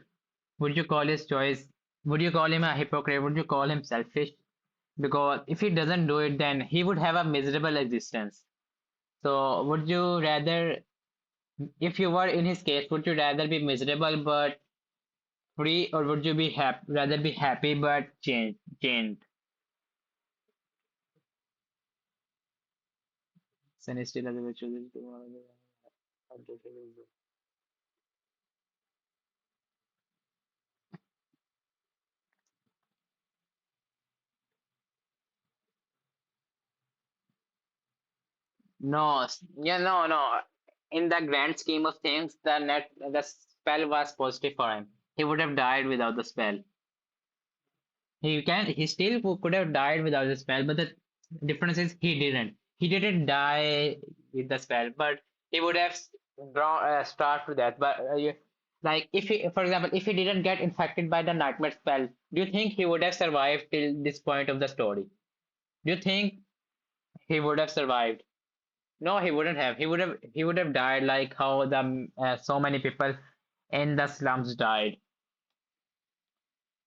Would you call his choice? Would you call him a hypocrite? Would you call him selfish? Because if he doesn't do it, then he would have a miserable existence. So would you rather, if you were in his case, would you rather be miserable but free, or would you be rather be happy but chained? Sunny still has a chooses to. No, yeah, no, no. In the grand scheme of things, the spell was positive for him. He would have died without the spell. He still could have died without the spell, but the difference is he didn't. He didn't die with the spell, but he would have starved to death. But like if he, for example, if he didn't get infected by the nightmare spell, do you think he would have survived till this point of the story? Do you think he would have survived? No, he wouldn't have. He would have died like how the so many people in the slums died.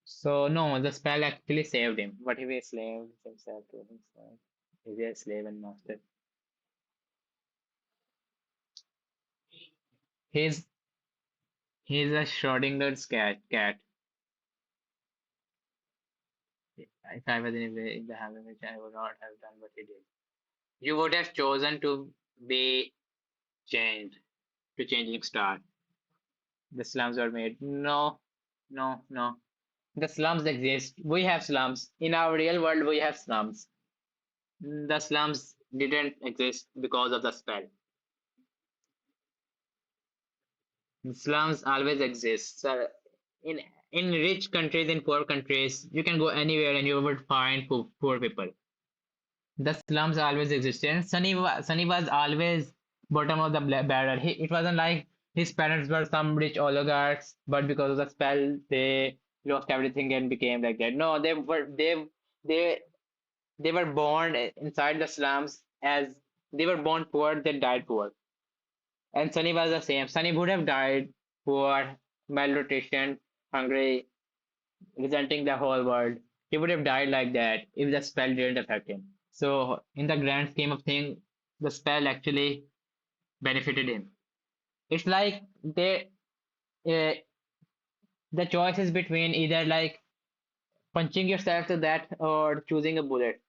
So no, the spell actually saved him. But he was slave himself to himself. He was a slave and master. He's he's a Schrodinger's cat. If I was in the Hamlet, I would not have done what he did. You would have chosen to be changed to changing star. The slums were made. No, no, no. The slums exist. We have slums. In our real world, we have slums. The slums didn't exist because of the spell. Slums always exist. So in rich countries, in poor countries, you can go anywhere and you would find poor people. The slums always existed. And Sunny was always bottom of the barrel. It wasn't like his parents were some rich oligarchs, but because of the spell, they lost everything and became like that. No, they they were born inside the slums as they were born poor, they died poor. And Sunny was the same. Sunny would have died poor, malnutrition, hungry, resenting the whole world. He would have died like that if the spell didn't affect him. So, in the grand scheme of things, the spell actually benefited him. It's like uh, the choice is between either like punching yourself to death or choosing a bullet.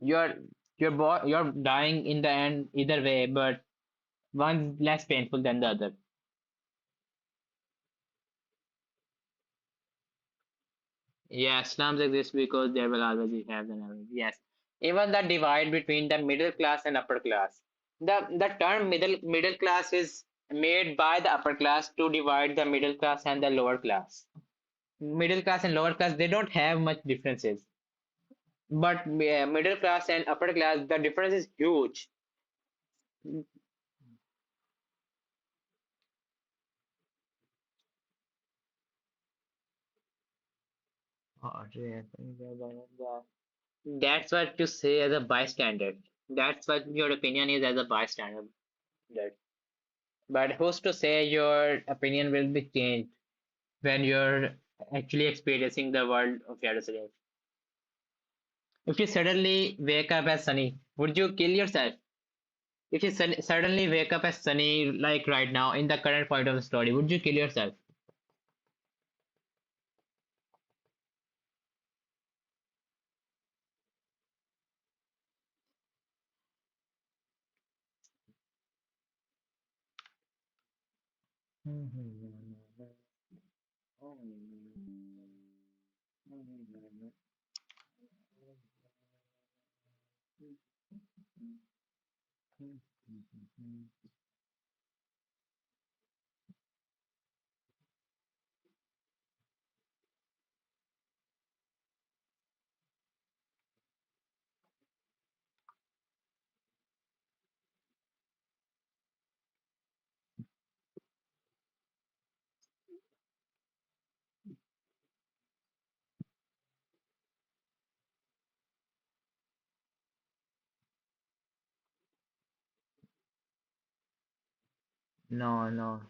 You're you're dying in the end either way, but one's less painful than the other. Yeah, slums exist because there will always be haves and have. Yes, even the divide between the middle class and upper class. The term middle class is made by the upper class to divide the middle class and the lower class. Middle class and lower class they don't have much differences, but middle class and upper class the difference is huge. Oh, yeah. That's what you say as a bystander. That's what your opinion is as a bystander. That. But who's to say your opinion will be changed when you're actually experiencing the world of shadow sleep? If you suddenly wake up as Sunny, would you kill yourself? If you suddenly wake up as Sunny, like right now in the current point of the story, would you kill yourself? No, no.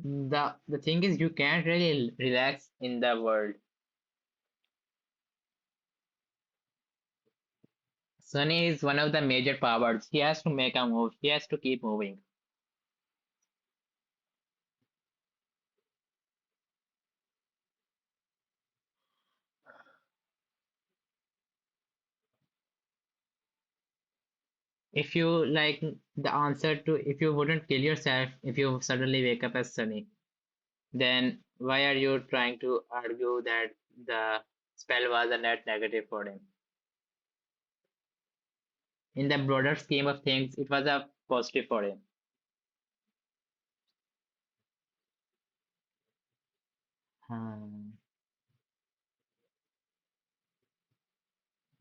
The thing is, you can't really relax in the world. Sunny is one of the major powers. He has to make a move. He has to keep moving. If you like the answer to if you wouldn't kill yourself if you suddenly wake up as Sunny, then why are you trying to argue that the spell was a net negative for him? In the broader scheme of things, it was a positive for him. Hmm.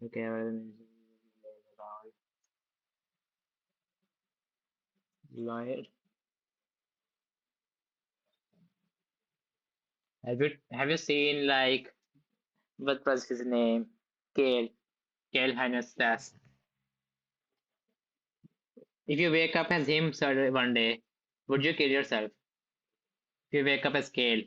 Okay, well, lawyer. Have you seen like what was his name? Kale. Kale Hannes. If you wake up as him sir, one day, would you kill yourself? If you wake up as Kale.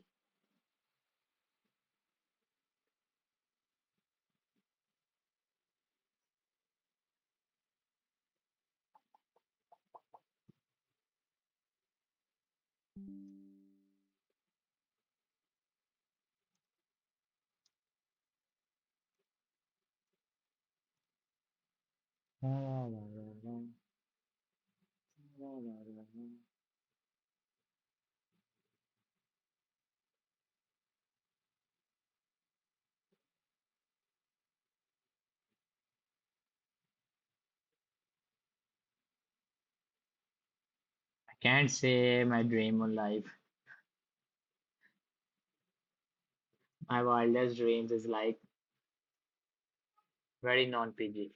Can't say my dream on life. My wildest dreams is like very non-PG.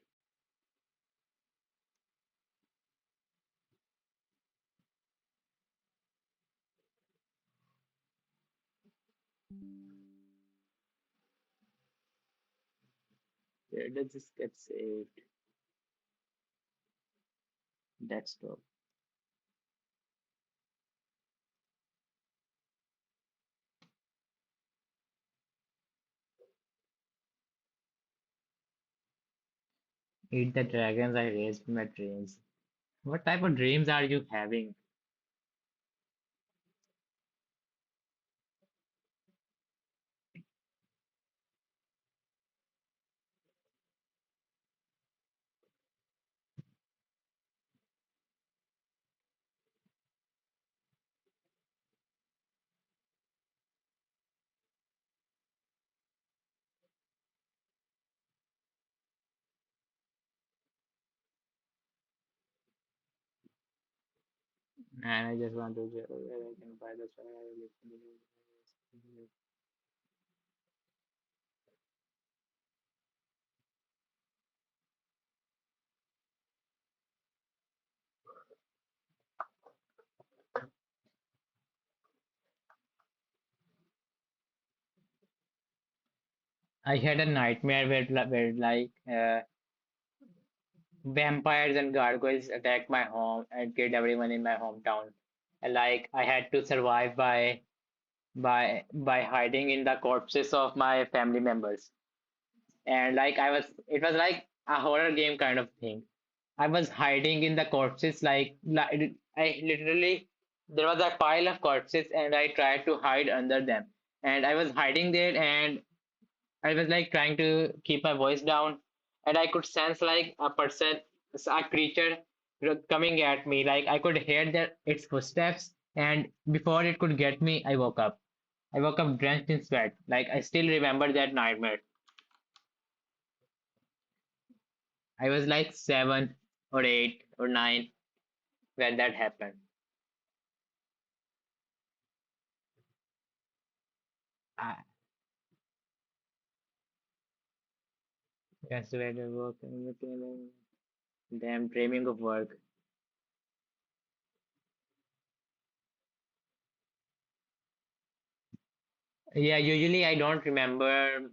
Let's just get saved. Desktop. Eat the dragons I raised my dreams. What type of dreams are you having? And I just want to where I can buy the I had a nightmare where like vampires and gargoyles attacked my home and killed everyone in my hometown. And like I had to survive by hiding in the corpses of my family members. And like it was like a horror game kind of thing. I was hiding in the corpses like I literally there was a pile of corpses and I tried to hide under them. And I was hiding there and I was like trying to keep my voice down, and I could sense like a creature coming at me. Like I could hear its footsteps, and before it could get me, I woke up. I woke up drenched in sweat. Like I still remember that nightmare. I was like 7 or 8 or 9 when that happened. I That's where I work. Damn, dreaming of work. Yeah, usually I don't remember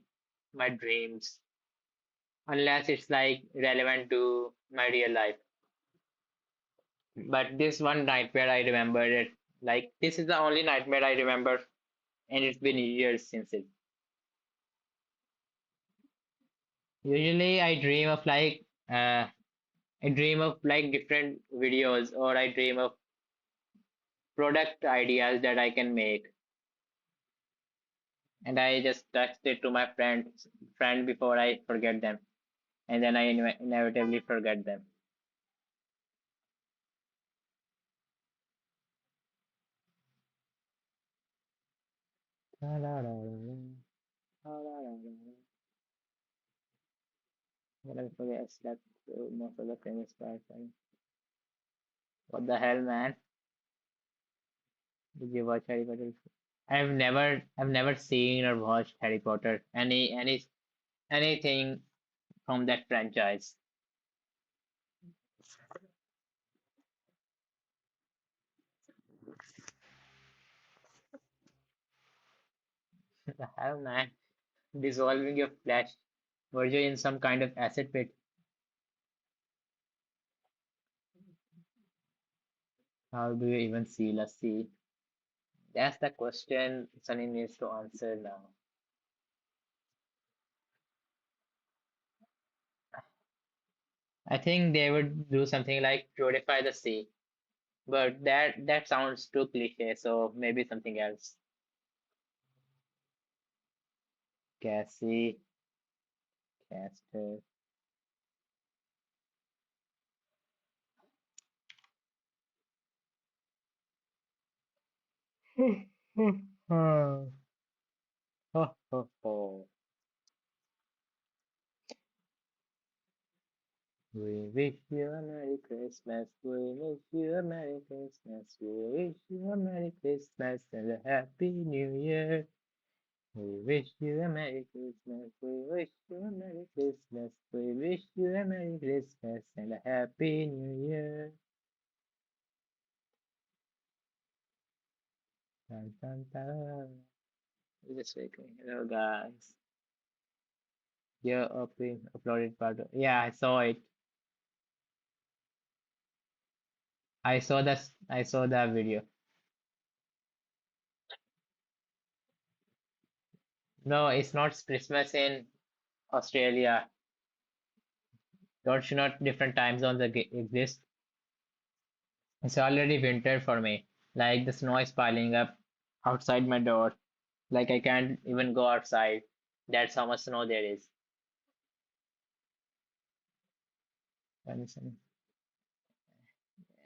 my dreams unless it's like relevant to my real life. But this one nightmare I remember it. Like this is the only nightmare I remember, and it's been years since it. Usually I dream of like different videos, or I dream of product ideas that I can make, and I just text it to my friend before I forget them, and then I inevitably forget them. What I forget, I slept through most of the previous part. What the hell, man? Did you watch Harry Potter? I've never seen or watched Harry Potter. Anything from that franchise. The hell, man? Dissolving your flesh. Were you in some kind of acid pit? How do you even seal a sea? That's the question Sunny needs to answer now. I think they would do something like purify the sea, but that sounds too cliche, so maybe something else. Cassie, Caster. Ho, ho, ho. We wish you a Merry Christmas. We wish you a Merry Christmas. We wish you a Merry Christmas and a Happy New Year. We wish you a Merry Christmas. We wish you a Merry Christmas. We wish you a Merry Christmas and a Happy New Year. Dun, dun, dun. Just waking. Hello, guys. Yeah, uploaded part. Yeah, I saw it. I saw that video. No, it's not Christmas in Australia. Don't you know different time zones exist? It's already winter for me. Like the snow is piling up outside my door. Like I can't even go outside. That's how much snow there is.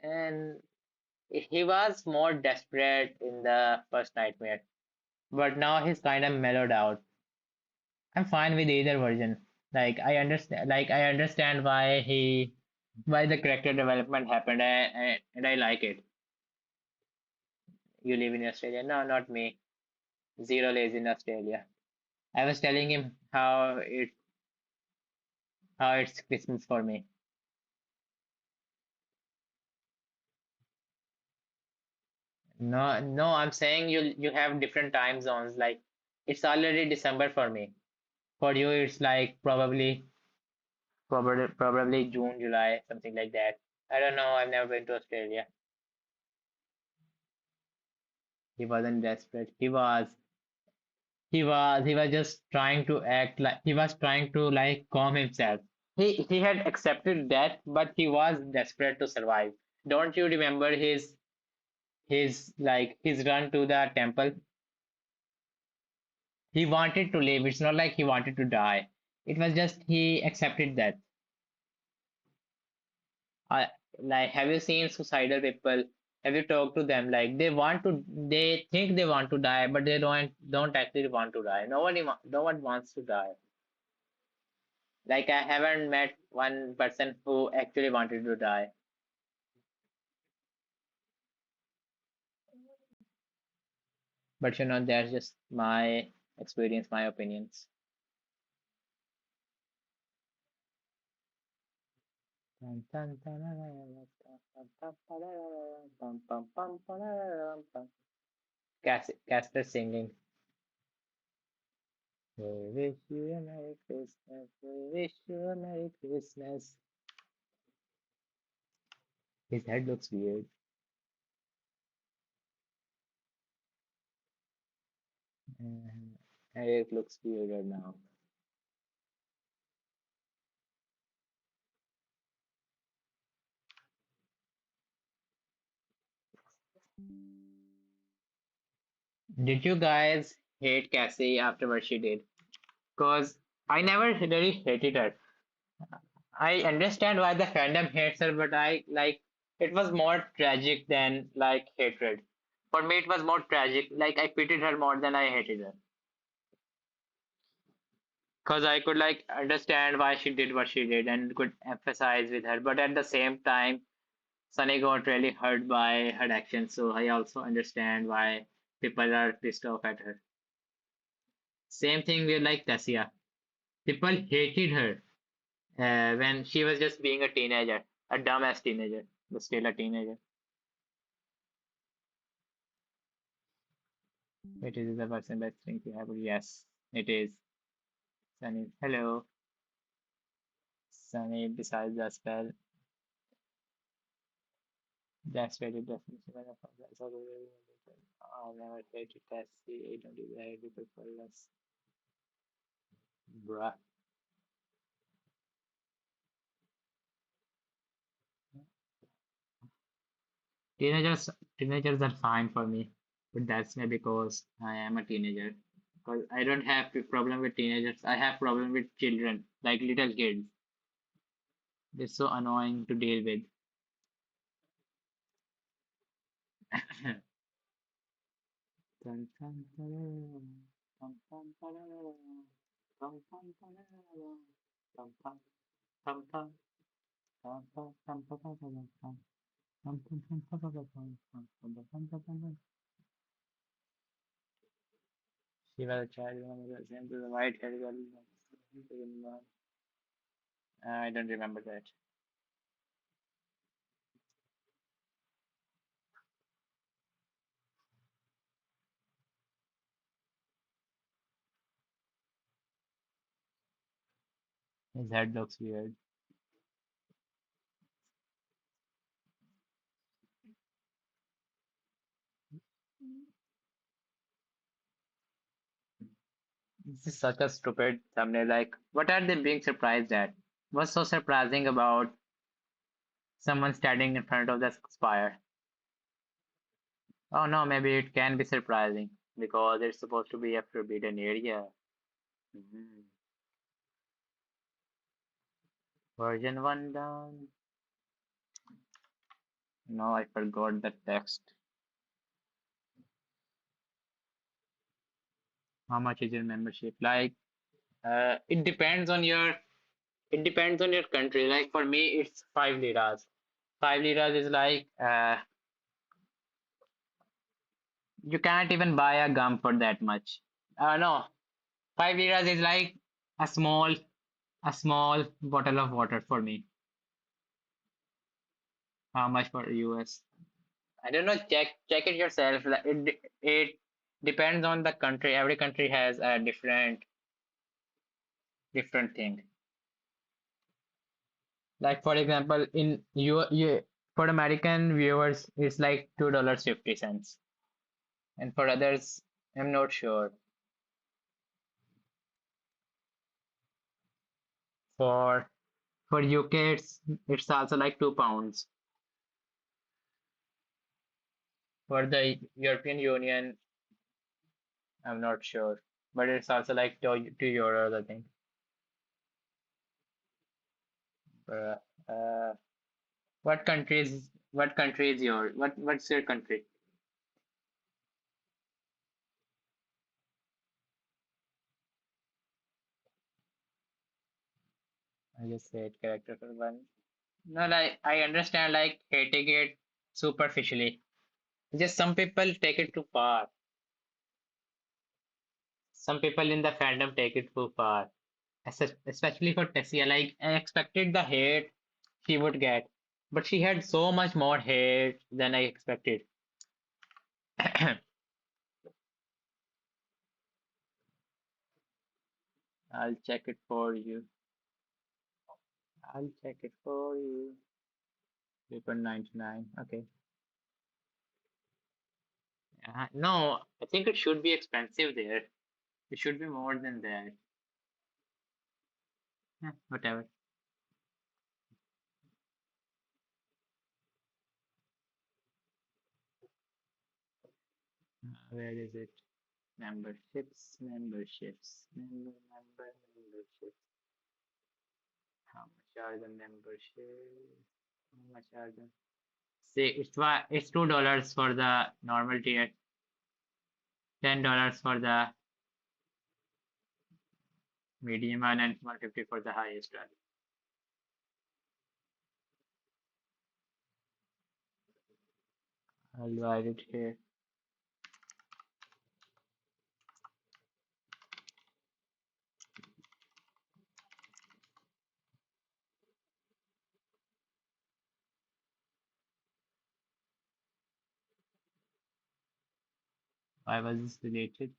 And he was more desperate in the first nightmare, but now he's kind of mellowed out. I'm fine with either version. I understand why the character development happened, and I like it. You live in Australia? No, not me. Zero lives in Australia. I was telling him how it's Christmas for me. No, no, I'm saying you have different time zones. Like it's already December for me. For you, it's like probably June, July, something like that. I don't know. I've never been to Australia. He wasn't desperate. He was just trying to act like he was trying to like calm himself. He had accepted death, but he was desperate to survive. Don't you remember his run to the temple? He wanted to live. It's not like he wanted to die. It was just he accepted death. I like have you seen suicidal people? Have you talked to them? Like they think they want to die, but they don't actually want to die. No one wants to die. Like I haven't met one person who actually wanted to die. But that's just my experience, my opinions. Casper singing. We wish you a Merry Christmas. We wish you a Merry Christmas. His head looks weird. Uh, Eric looks weirder now. Did you guys hate Cassie after what she did? Because I never really hated her. I understand why the fandom hates her, but I like it was more tragic than like hatred. For me, it was more tragic. Like I pitied her more than I hated her. Because I could like understand why she did what she did and could empathize with her. But at the same time, Sunny got really hurt by her actions. So I also understand why people are pissed off at her. Same thing with like Tessia. People hated her when she was just being a teenager, a dumbass teenager, but still a teenager. It is the person best thing to have. Yes, it is. Sunny. Hello. Sunny, besides the spell, that's very definition of that's all very important. I'll never try to test the 820 behavior for less. Bruh. Teenagers, teenagers are fine for me, but that's maybe because I am a teenager. Because I don't have a problem with teenagers. I have problem with children, like little kids. They're so annoying to deal with. Dun, dun, dun, dun, dun, dun, dun, dun, dun, dun, dun, dun, dun, dun. She was a child when was sent to the white haired girl. I don't remember that. His head looks weird. This is such a stupid thumbnail. Like, what are they being surprised at? What's so surprising about someone standing in front of the spire? Oh no, maybe it can be surprising because it's supposed to be a forbidden area. Mhm. Version 1 down. No, I forgot the text. How much is your membership? Like, it depends on your country. Like for me, it's 5 liras. 5 liras is like you can't even buy a gum for that much. No, 5 liras is like a small a small bottle of water for me. How much for US? I don't know. Check it yourself. Like, it depends on the country. Every country has a different thing. Like for example, in you for American viewers, it's like $2.50, and for others, I'm not sure. For for UK, it's also like £2. For the European Union, I'm not sure, but it's also like €2, I think. Uh, uh, what country is what's your country? I just said character for one. No, like I understand like hating it superficially. Just some people take it too far. Some people in the fandom take it too far. Especially for Tessia. Like I expected the hate she would get, but she had so much more hate than I expected. I'll check it for you. I'll check it for you. Paper 99. Okay. No, I think it should be expensive there. It should be more than that. Whatever. Where is it? Memberships. How much are the memberships? How much are the? See, it's $2 for the normal tier, $10 for the medium one, and 150 for the highest one. I'll write it here. Why was this deleted?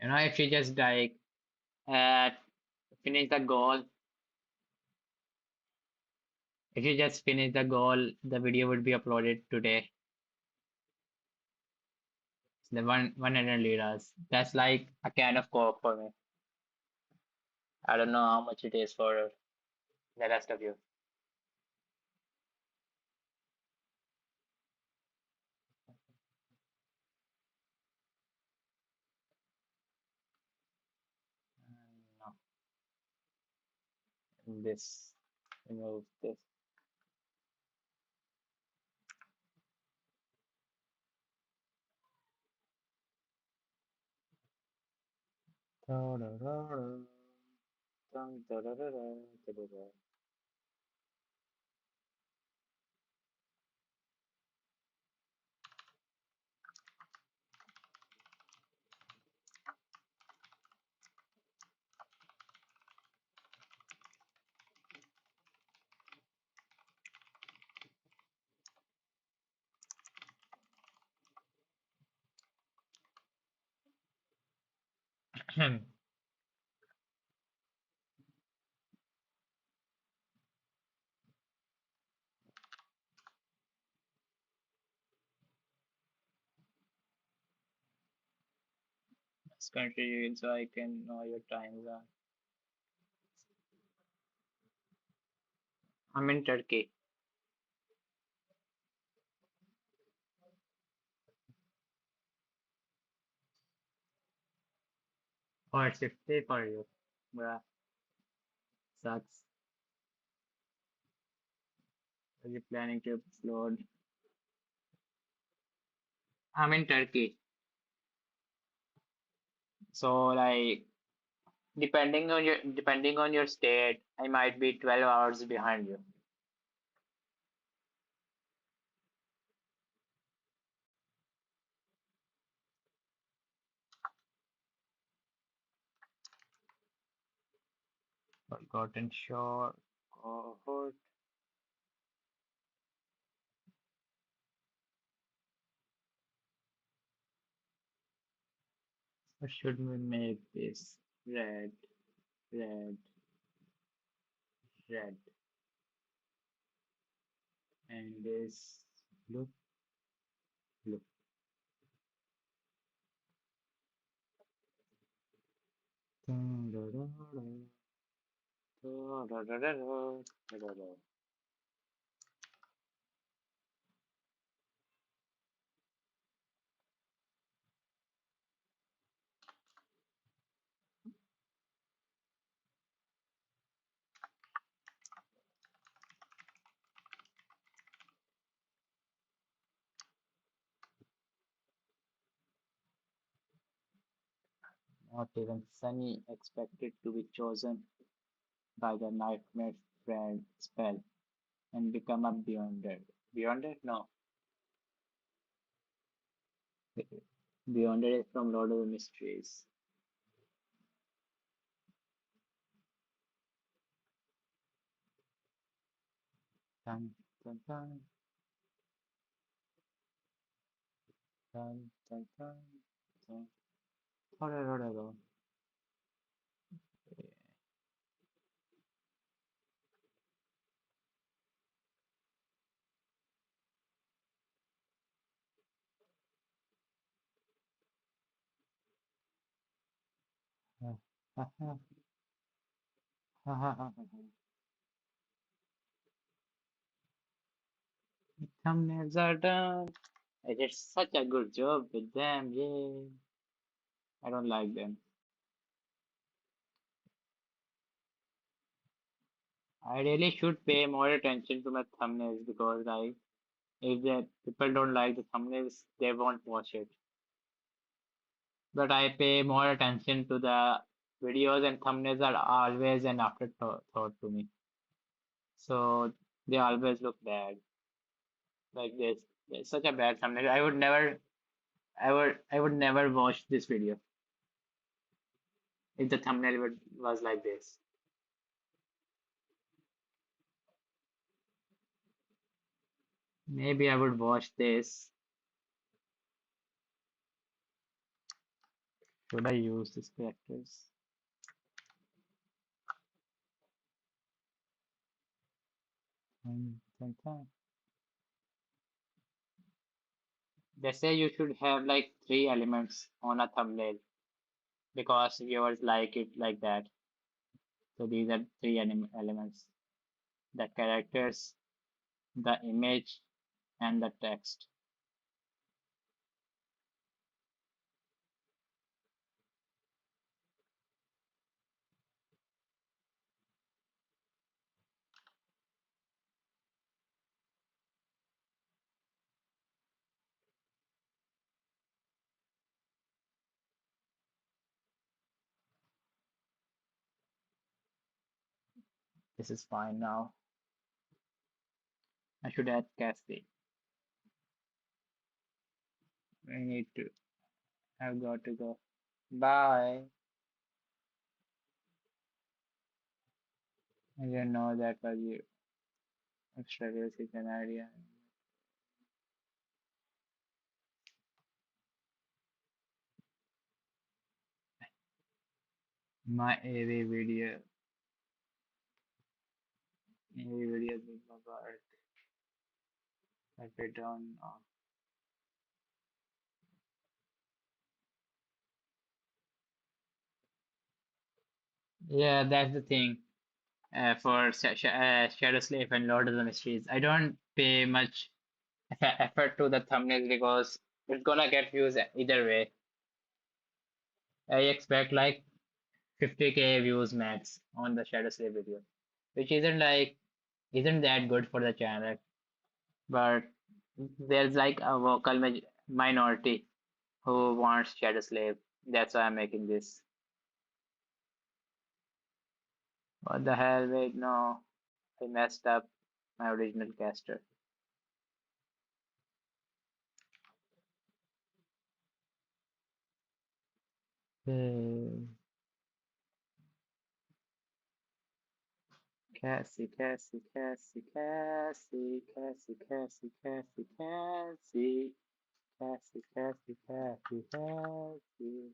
If you just like uh, finish the goal, if you just finish the goal, the video would be uploaded today. It's the 100 liras. That's like a can of Coke for me. I don't know how much it is for the rest of you. No, this remove this. This country so I can know your time zone. I'm in Turkey. Oh, it's 50 for you. Bruh, sucks. Are you planning to upload? I'm in Turkey. So like depending on your state, I might be 12 hours behind you. Forgotten Shore cohort. Or should we make this red, red, red, and this blue, blue? Not even Sunny expected to be chosen by the nightmare friend spell and become a beyonder. Beyonder? No. Beyonder is from Lord of the Mysteries. Dun, dun, dun, dun, dun, dun, dun. Horror. Thumbnails are done. I did such a good job with them. Yay. I don't like them. I really should pay more attention to my thumbnails because like if the people don't like the thumbnails, they won't watch it. But I pay more attention to the videos and thumbnails are always an afterthought to me. So they always look bad. Like this. It's such a bad thumbnail. I would never watch this video if the thumbnail was like this. Maybe I would watch this. Should I use these characters? Dun, dun. They say you should have like three elements on a thumbnail because viewers like it like that. So these are three elements: the characters, the image, and the text. This is fine now. I should add Cassie. We need to. I've got to go. Bye. I didn't know that was you. Struggles is an idea. My AV video is my part. I put on. Yeah, that's the thing. For Shadow Slave and Lord of the Mysteries, I don't pay much effort to the thumbnails because it's gonna get views either way. I expect like 50K views max on the Shadow Slave video, which isn't that good for the channel. But there's like a vocal minority who wants Shadow Slave. That's why I'm making this. What the hell? Wait, no, I messed up my original caster. Hmm. Cassie, Cassie, Cassie, Cassie, Cassie, Cassie, Cassie, Cassie, Cassie, Cassie, Cassie, Cassie,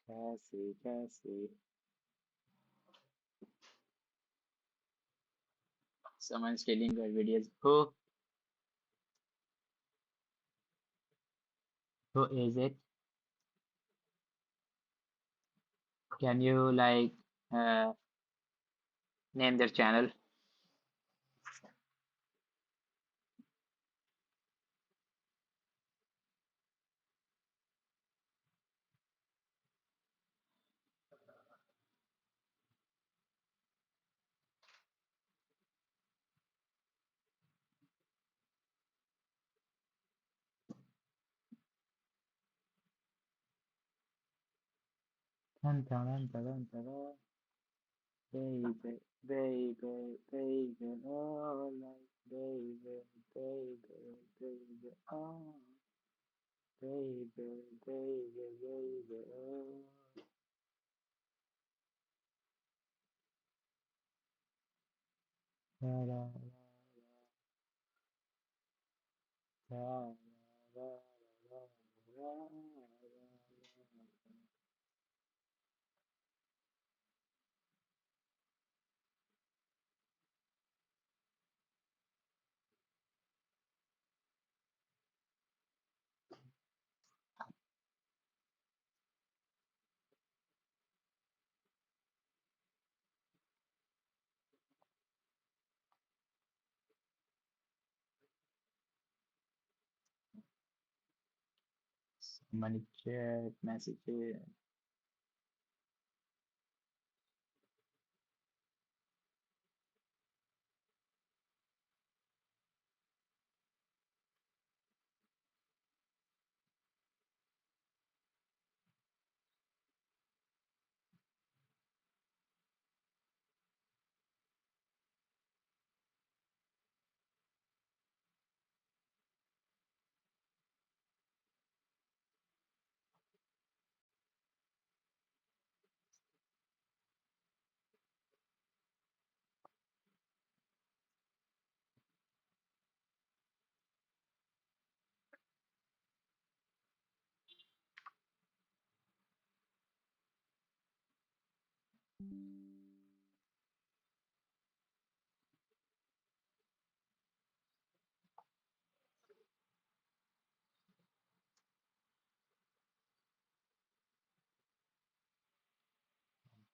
Cassie, Cassie. Someone's stealing your videos. Who is it? Can you like uh, name their channel? Dun, dun, dun, dun, dun, dun, dun. Baby, baby, baby, oh, like baby, baby, baby, oh, baby, baby, baby, oh. La, la, la, la, la, la, la, la, la, la. Money chat, messages.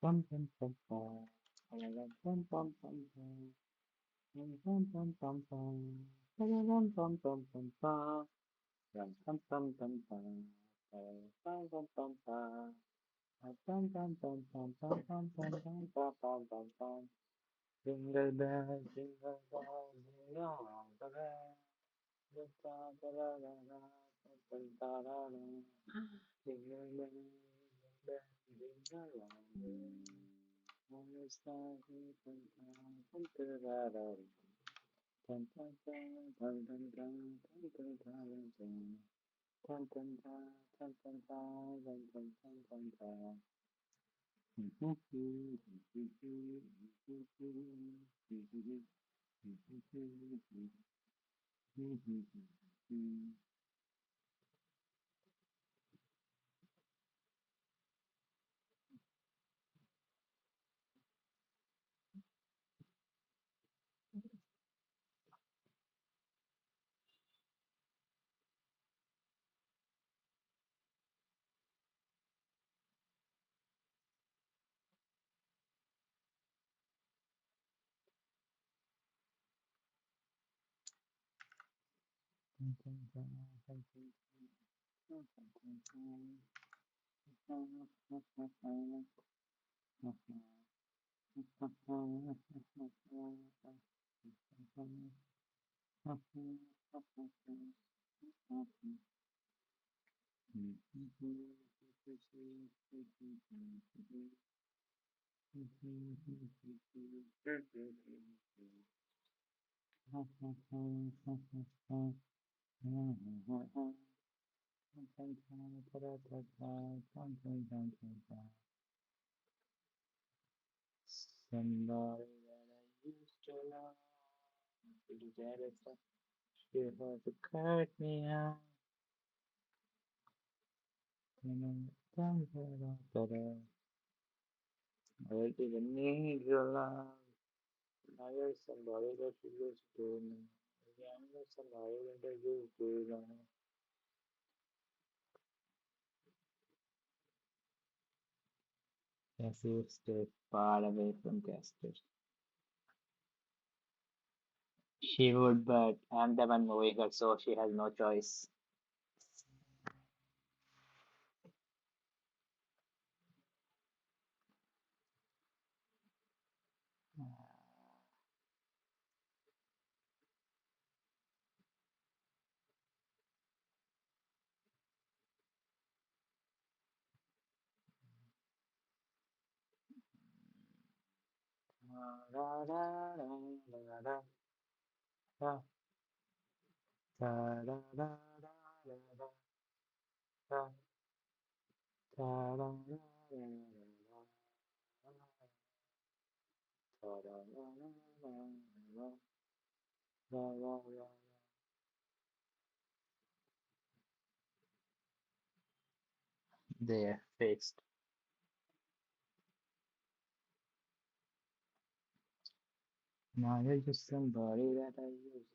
Pum, pum, pum, pum. Pum, pum, pum, pum, pum. Pum, pum, pum, pum, pum. Pum, pum, pum, pum, pum. Pum, pum, pum, pum, pum. Pum, pum, pum, pum. Pum, pum, pum, pum, pum, pum, pum, pum, pum, pum, pum, pum. Jingle bell, jingle bell, jingle all the way. Da-da-da-da-da, da-da-da-da-da. Jingle bell, jingle bell, jingle all the way. Somebody that I used to love, pretty jealous of, she had to cut me out. I don't even need your love. Now you're somebody that you used to know. Yeah, you're somebody that I used to know. Yes, you stay far away from Castor. She would, but I'm the one moving her, so she has no choice. There, fixed. Now you're just somebody that I use.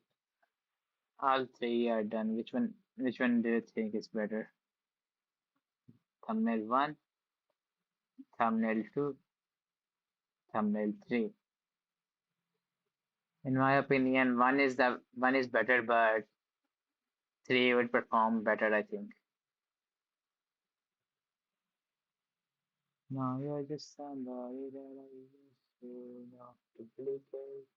All three are done. Which one do you think is better? Thumbnail one, thumbnail two, thumbnail three. In my opinion, one is better, but three would perform better, I think. Now you're just somebody that I used to not duplicate.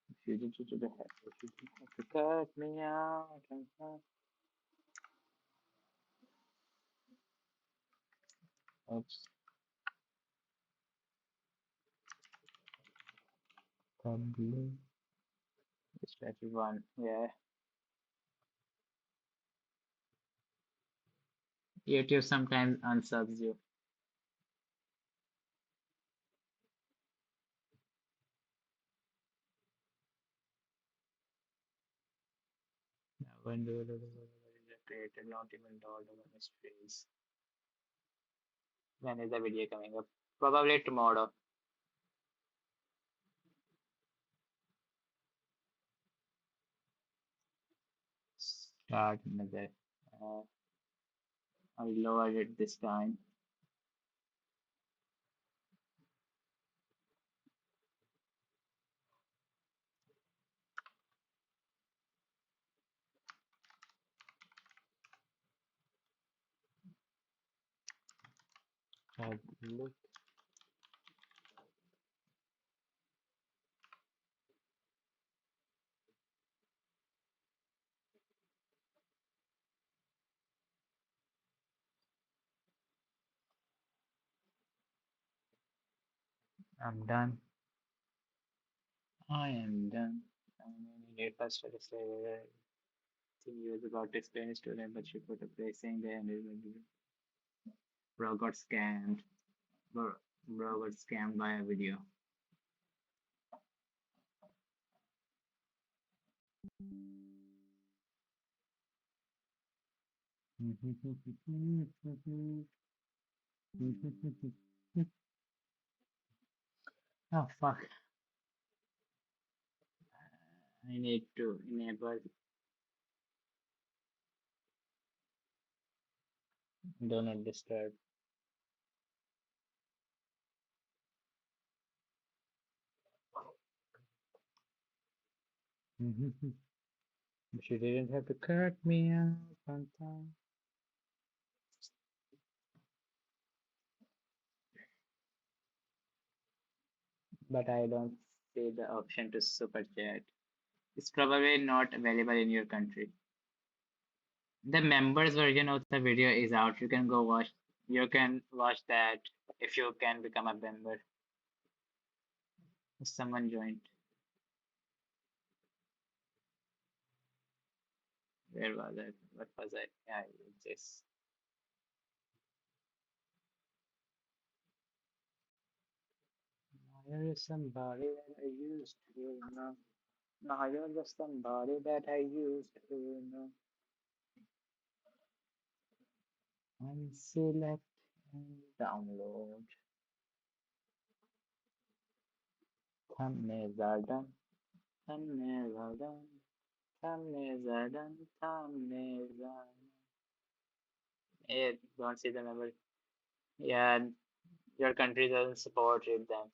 If you did to the head, if you didn't have to cut me out. Oops, thumbnail. It's better one. Yeah. YouTube sometimes unsubs you. Now, when do created, not even all the mysteries. When is the video coming up? Probably tomorrow. Start another. Uh, I lowered it this time. Look. I'm done. I am done. I need first to say whether thing he was about to explain his student, but she put a place saying there and bro got scammed. Bro, bro got scammed by a video. Oh fuck. I need to enable do not disturb. She didn't have to cut me out on time. But I don't see the option to super chat. It's probably not available in your country. The members version of the video is out. You can go watch. You can watch that if you can become a member. Someone joined. Where was it? What was it? Yeah, it's this. Now you're somebody that I used to know. Now you're just somebody that I used to know. Unselect and download. Thumbnails are done. Thumbnails are done. Thumbnails are done. Thumbnails are done. Hey, don't see the member. Yeah, your country doesn't support it then.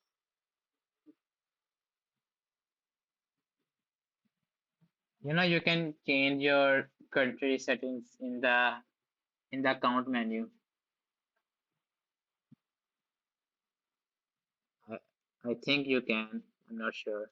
You know, you can change your country settings in the account menu. I, I think you can. I'm not sure.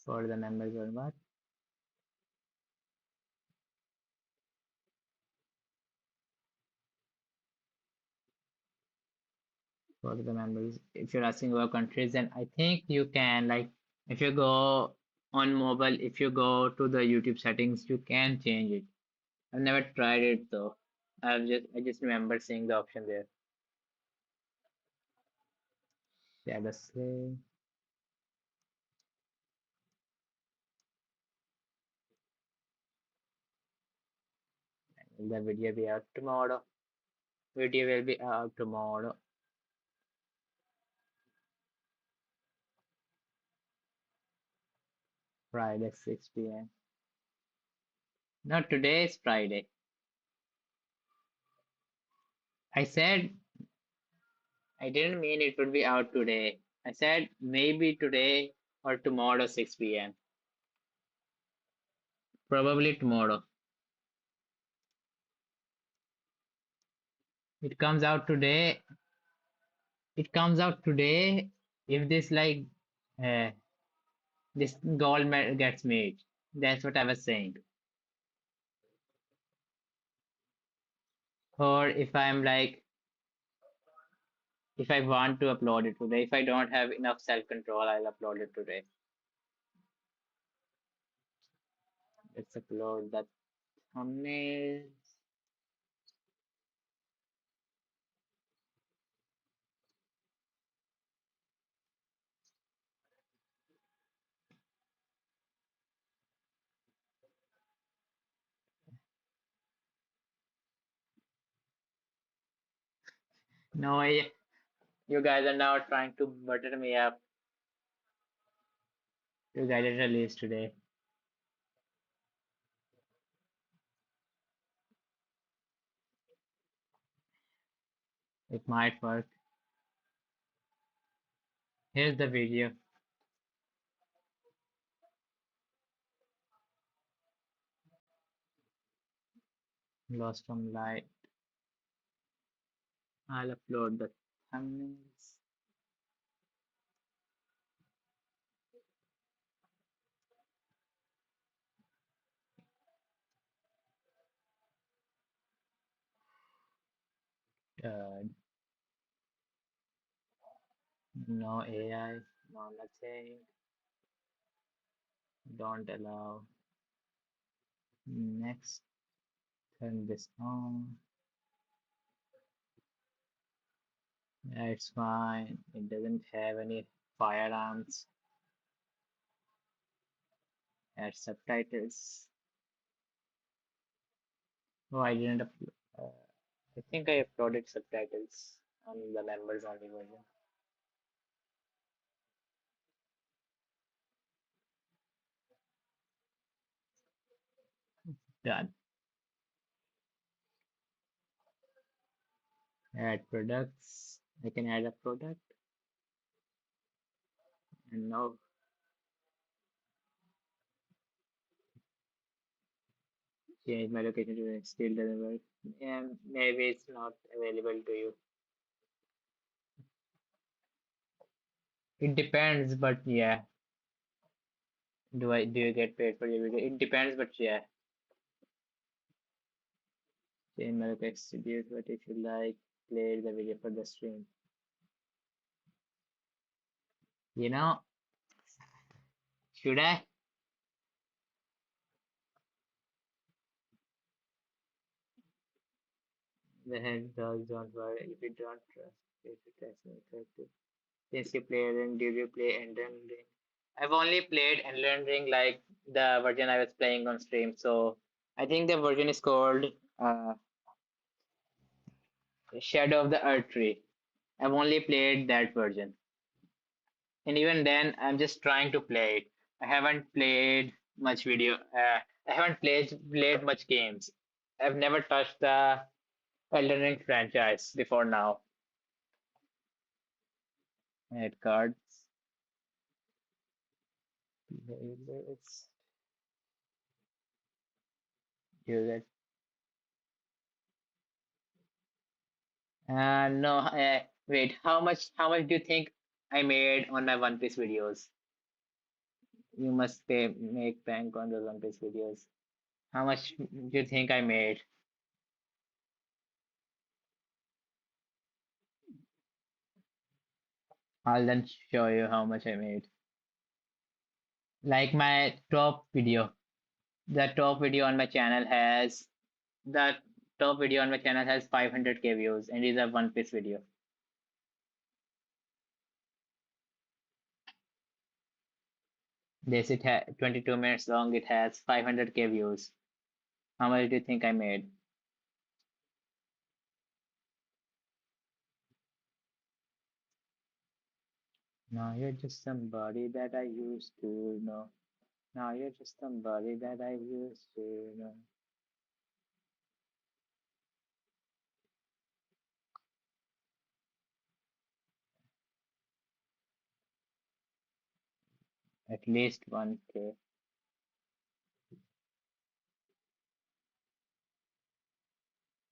For the members or what? For the members. If you're asking about countries, then I think you can, like, if you go on mobile, if you go to the YouTube settings, you can change it. I've never tried it though. I just remember seeing the option there. Yeah, the same. The video will be out tomorrow. Video will be out tomorrow. Friday, 6 p.m. No, today is Friday. I said I didn't mean it would be out today. I said maybe today or tomorrow, 6 p.m. Probably tomorrow. It comes out today. It comes out today if uh, this gets made. That's what I was saying. Or if I'm like, if I want to upload it today, if I don't have enough self-control, I'll upload it today. Let's upload that thumbnail. No, you guys are now trying to butter me up. You guys are released today. It might work. Here's the video. Lost from light. I'll upload the Thumbnails. Uh, no AI, no nothing. Don't allow. Next, turn this on. Yeah, it's fine. It doesn't have any firearms. Add subtitles. Oh, I didn't upload. I think I uploaded subtitles on the members only version. Done. Add products. I can add a product. And now change my location to still doesn't work. And maybe it's not available to you. It depends, but yeah. Do you get paid for your video? It depends, but yeah. Change my location to but if you like, play the video for the stream. You know, should I? The head dogs don't worry if you don't trust. If you trust me, effective. Since you played and did you play Elden Ring? I've only played Elden Ring like the version I was playing on stream. So I think the version is called Shadow of the Earth Tree. I've only played that version, and even then, I'm just trying to play it. I haven't played much video. I haven't played much games. I've never touched the Elden Ring franchise before now. Add cards. It's use it. No, wait. How much do you think I made on my One Piece videos? You must make bank on those One Piece videos. How much do you think I made? I'll then show you how much I made. Like my top video. The top video on my channel has the top video on my channel has 500K views and is a One Piece video. This it ha 22 minutes long. It has 500K views. How much do you think I made? Now you're just somebody that I used to know. Now you're just somebody that I used to know. At least 1K.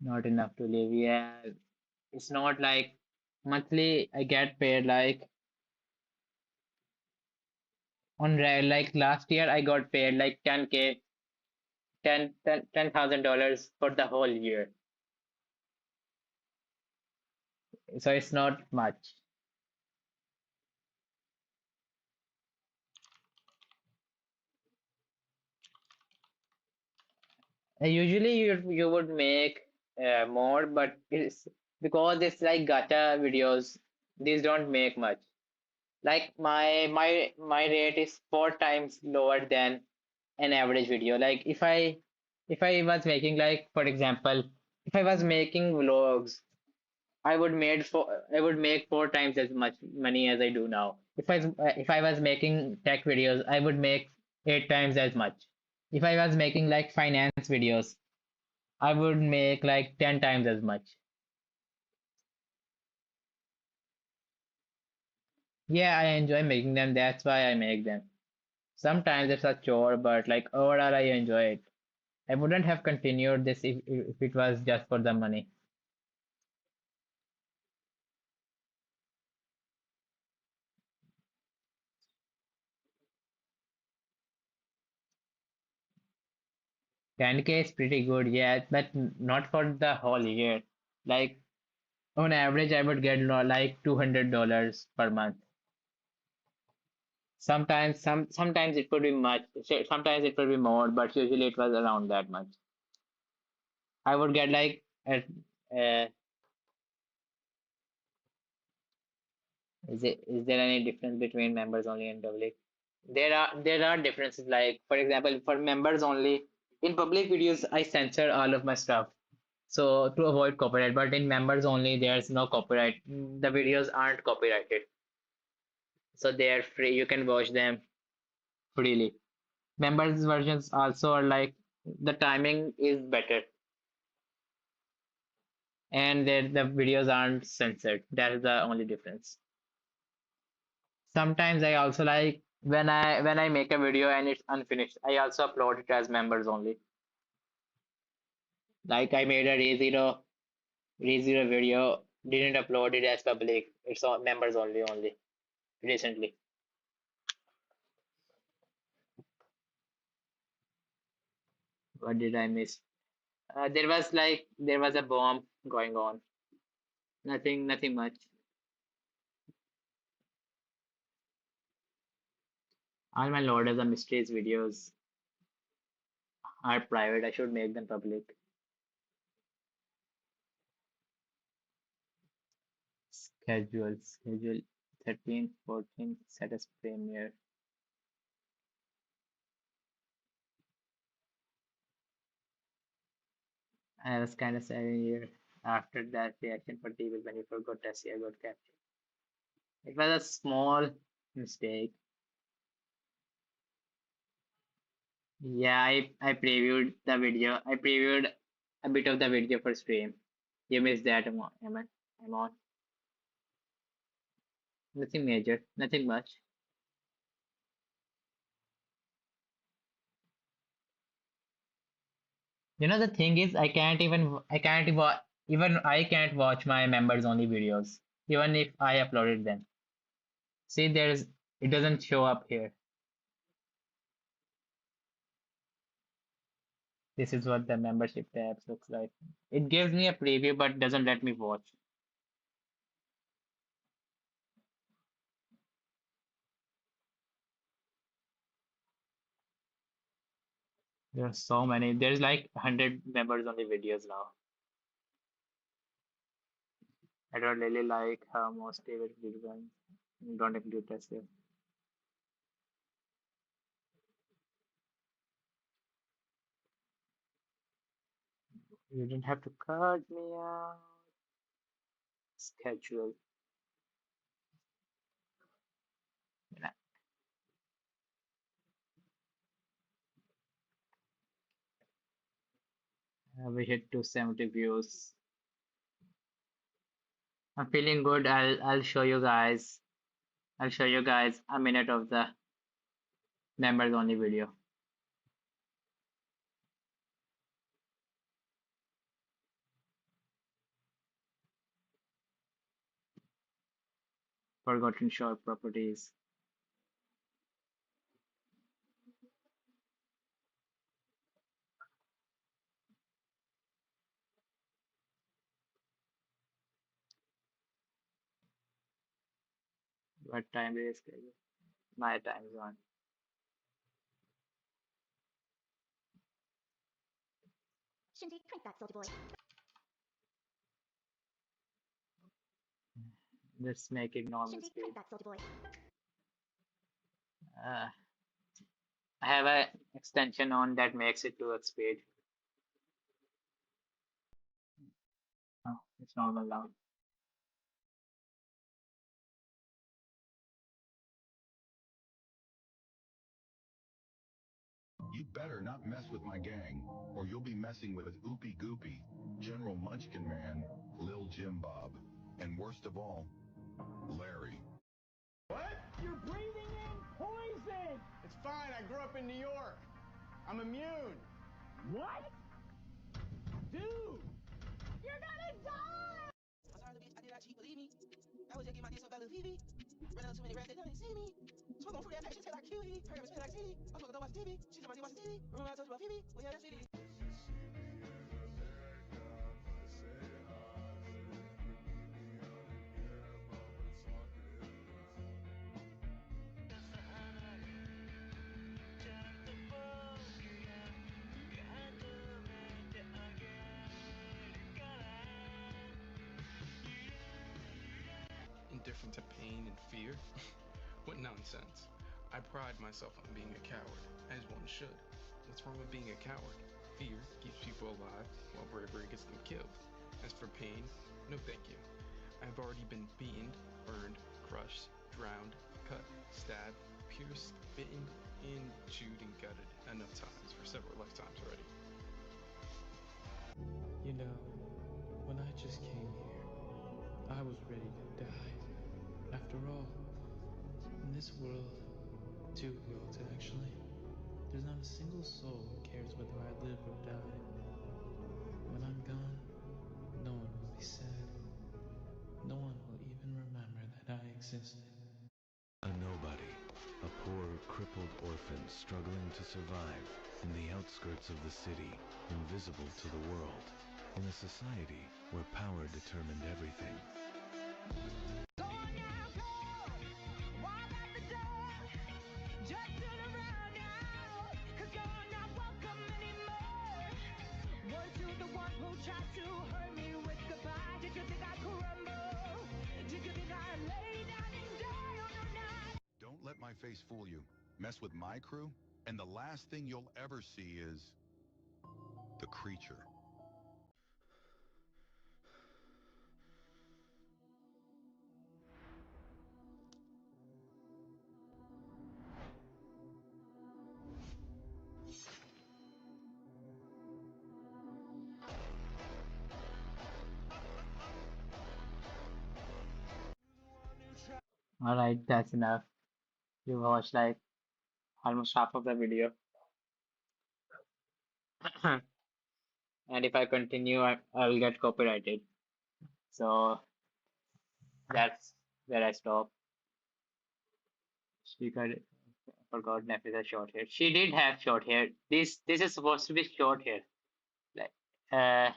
Not enough to live. Yeah, it's not like monthly. I get paid like like last year I got paid like 10K, $10,000 for the whole year. So it's not much. Usually you would make more, but it's because it's like gacha videos. These don't make much. Like my rate is 4 times lower than an average video. Like if I was making like for example, if I was making vlogs, I would make 4 times as much money as I do now. If I was making tech videos, I would make 8 times as much. If I was making like finance videos, I would make like 10 times as much. Yeah, I enjoy making them. That's why I make them. Sometimes it's a chore, but like overall, I enjoy it. I wouldn't have continued this if it was just for the money. 10K is pretty good, yeah, but not for the whole year. Like on average, I would get like $200 per month. Sometimes it could be much. Sometimes it could be more, but usually it was around that much. I would get like uh, is there any difference between members only and public? There are differences. Like for example, for members only, in public videos I censor all of my stuff, so to avoid copyright. But in members only, there's no copyright. The videos aren't copyrighted, so they're free. You can watch them freely. Members versions also are like the timing is better, and the videos aren't censored. That is the only difference. Sometimes I also like when I make a video and it's unfinished, I also upload it as members only. Like I made a ReZero video, didn't upload it as public. It's all members only recently. What did I miss? There was a bomb going on. Nothing much. All my loaders and mysteries videos are private. I should make them public. Schedule 13, 14, set as premiere. I was kind of sad here after that reaction for TV when you forgot to see I got captured. It was a small mistake. Yeah, I previewed the video. I previewed a bit of the video for stream. You missed that, am on. Nothing major, nothing much. The thing is, even I can't watch my members only videos, even if I uploaded them. See, it doesn't show up here. This is what the membership tabs looks like. It gives me a preview but doesn't let me watch. There are so many. There's like 100 members only videos now. I don't really like how most favorite videos don't include this here. You didn't have to cut me out. Schedule. You we hit 270 views. I'm feeling good. I'll show you guys. I'll show you guys a minute of the members only video. Forgotten short properties. What time is schedule? My time zone. Let's make it normal speed. Uh, I have a extension on that makes it 2x speed. Oh, it's normal now. You better not mess with my gang, or you'll be messing with Oopie Goopy, General Munchkin Man, Lil Jim Bob, and worst of all, Larry. What? You're breathing in poison! It's fine, I grew up in New York. I'm immune. What? Dude! You're gonna die! I'm sorry, bitch, I did not cheat, believe me. I was just getting my dick so bad, little PB. Ran out too many rats, they didn't see me. Smoke on free that patient, taste like kiwi. Her smell like CD. I'm smoking dope, watch TV. She's on my D, watch TV. Remember I told you about Phoebe? Well, yeah, that's Phoebe. different to pain and fear? What nonsense. I pride myself on being a coward, as one should. What's wrong with being a coward? Fear keeps people alive, while bravery gets them killed. As for pain, no thank you. I've already been beaten, burned, crushed, drowned, cut, stabbed, pierced, bitten, and chewed and gutted enough times for several lifetimes already. You know, when I just came here, I was ready to die. After all, in this world, two worlds actually, there's not a single soul who cares whether I live or die. When I'm gone, no one will be sad. No one will even remember that I existed. A nobody, a poor, crippled orphan struggling to survive in the outskirts of the city, invisible to the world, in a society where power determined everything. Go on now, go. Walk out the door. Just turn around now. Cause you're not welcome anymore. Word to the one who tried to hurt me with goodbye. Did you think I'd crumble? Did you think I'd lay down and die on the night? Don't let my face fool you. Mess with my crew, and the last thing you'll ever see is the creature. All right, that's enough. You watched like almost half of the video. And if I continue, I'll get copyrighted. So that's where I stop. Speaker forgot Nephi has short hair. She did have short hair. This is supposed to be short hair. Like uh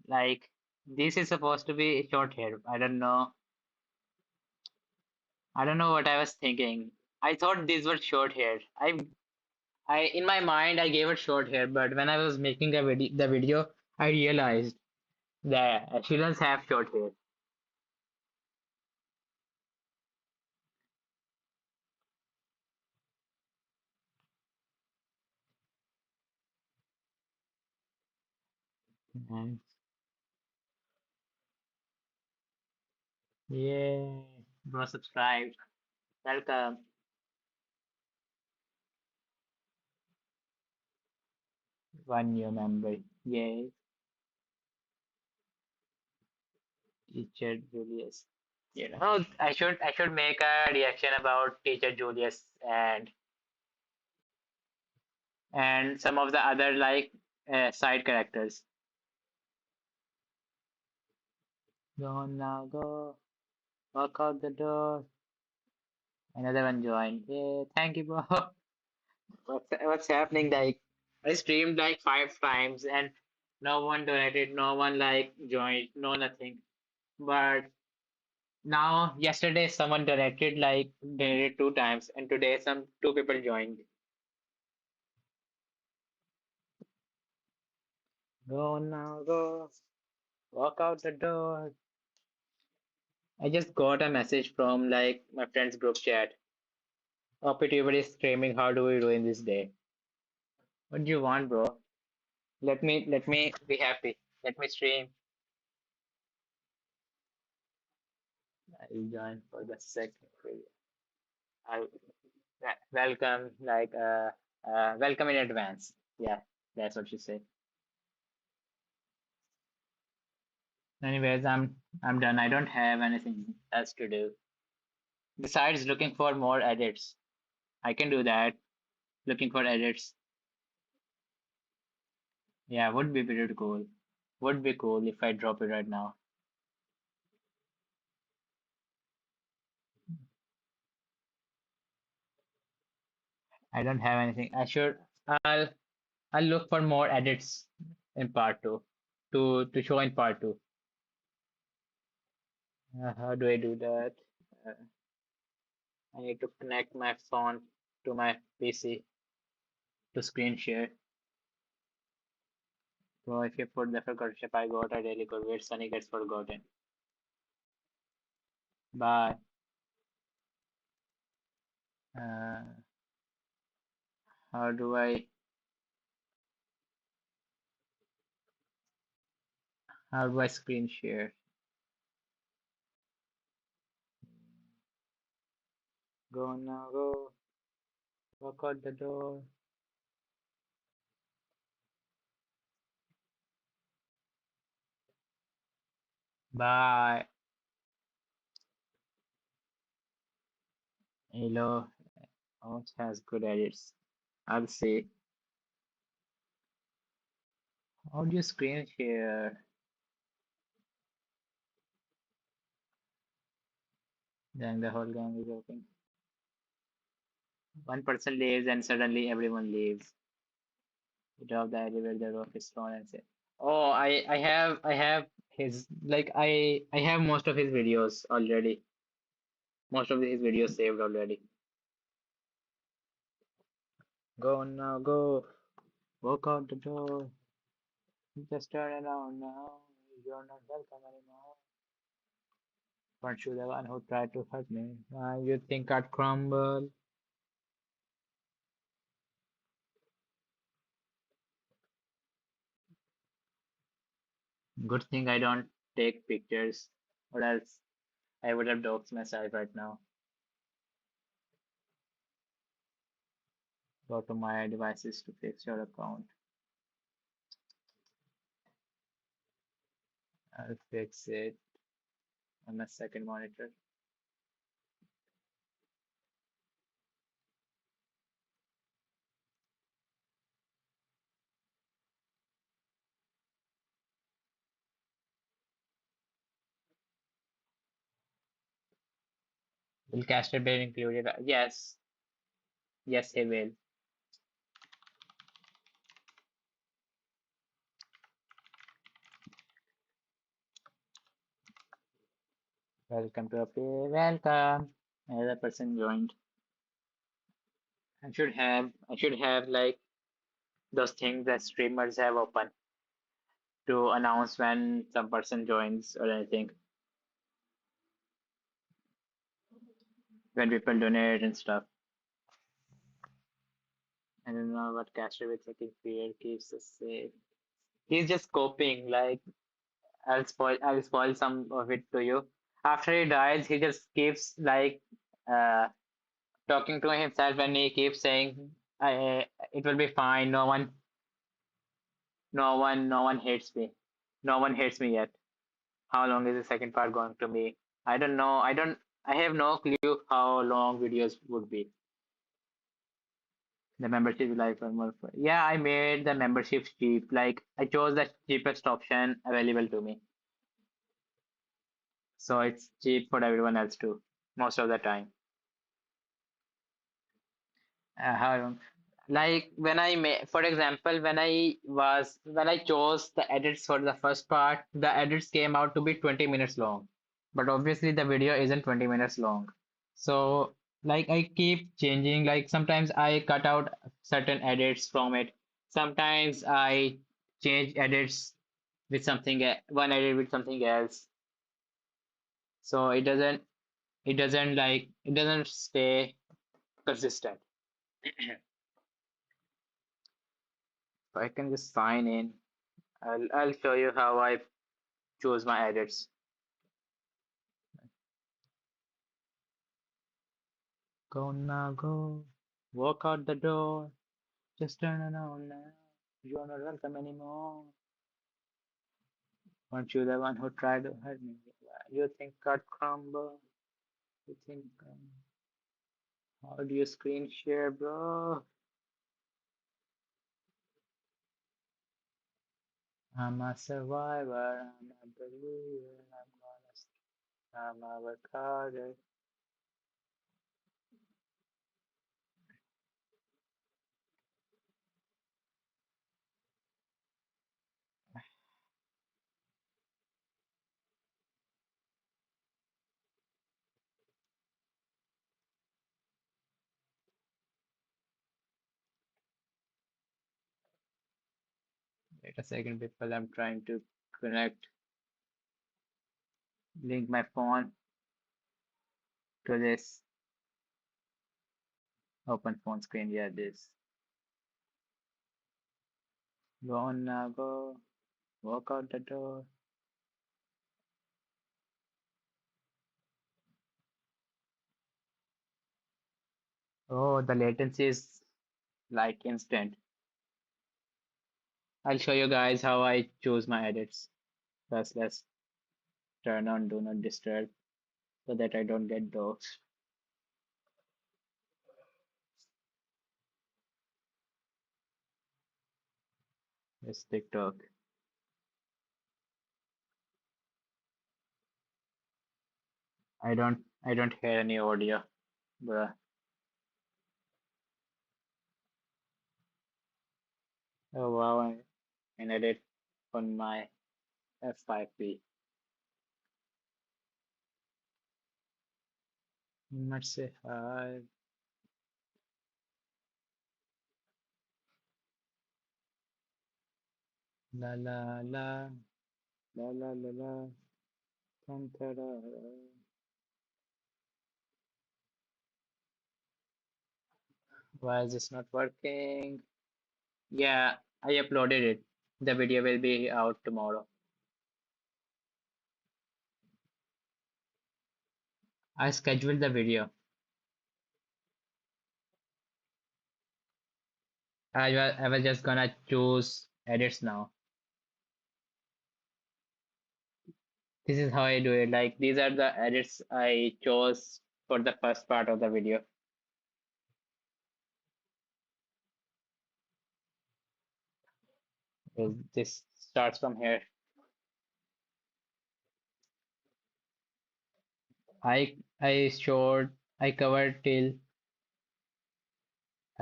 like this is supposed to be short hair. I don't know. I don't know what I was thinking. I thought these were short hair. I in my mind I gave it short hair, but when I was making the video, I realized that she does have short hair. And yay, bro, subscribed. Welcome. One new member. Yay, teacher Julius. You know, I should make a reaction about teacher Julius and some of the other like side characters. Go now, go. Walk out the door. Another one joined. Yeah, thank you, bro. What's happening? Like, I streamed like 5 times and no one donated, no one like joined, no nothing. But now, yesterday, someone donated 2 times, and today some two people joined. Go now, go. Walk out the door. I just got a message from like my friend's group chat. Hope everybody is screaming, how do we do in this day? What do you want, bro? Let me be happy. Let me stream. I'll join for the second video. I welcome, welcome in advance. Yeah, that's what she said. Anyways, I'm done. I don't have anything else to do besides looking for more edits. I can do that. Looking for edits. Yeah, would be pretty cool. Would be cool if I drop it right now. I don't have anything. I'll I'll look for more edits in part two to show in part two. How do I do that? Uh, I need to connect my phone to my PC to screen share. So if you put the forgot ship, I got a really good where Sunny gets forgotten. Bye. Uh, how do I screen share? Go now, go. Walk out the door. Bye. Hello. Orange has good edits. I'll see. How do you screen share? Then the whole gang is open. One person leaves and suddenly everyone leaves. You drop the elevator, the rope is thrown and say, "Oh, I have his like I have most of his videos already. Most of his videos saved already. Go now, go. Walk out the door. Just turn around now. You're not welcome anymore. Weren't you the one who tried to hurt me? Why you think I'd crumble? Good thing I don't take pictures, or else I would have doxed myself right now. Go to my devices to fix your account. I'll fix it on my second monitor. Will caster be included? Yes, yes, he will. Welcome to a play. Welcome. Another person joined. I should have like those things that streamers have open to announce when some person joins or anything. When people donate and stuff. I don't know what caster with fucking fear keeps us safe. He's just coping, like I'll spoil some of it to you. After he dies, he just keeps like uh talking to himself and he keeps saying, it will be fine. No one hates me. No one hates me yet. How long is the second part going to be? I don't know. I have no clue how long videos would be. The membership life and more. Yeah, I made the membership cheap. Like I chose the cheapest option available to me. So it's cheap for everyone else too, most of the time. How like when I made, for example, when I chose the edits for the first part, the edits came out to be 20 minutes long. But obviously the video isn't 20 minutes long. So like I keep changing, like sometimes I cut out certain edits from it. Sometimes I change edits with something, one edit with something else. So it doesn't stay consistent. So I can just sign in. I'll show you how I choose my edits. Go now, go. Walk out the door. Just turn around now. You're not welcome anymore. Weren't you the one who tried to hurt me? You think I'd crumble? You think how do you screen share, bro? I'm a survivor. I'm a believer. I'm a work harder. Wait a second, people. I'm trying to connect, link my phone. to this open phone screen. Yeah, this. Go on now, go. Walk out the door. Oh, the latency is like instant. I'll show you guys how I choose my edits. First, let's turn on Do Not Disturb so that I don't get those. It's TikTok. I don't hear any audio, bruh. Oh wow, I can edit on my F5P. Let's say hi. La la la la la la la. Dun, da, da, da. Why is this not working? Yeah, I uploaded it. The video will be out tomorrow. I scheduled the video. I was just gonna choose edits now. This is how I do it. Like these are the edits I chose for the first part of the video. This starts from here. I covered till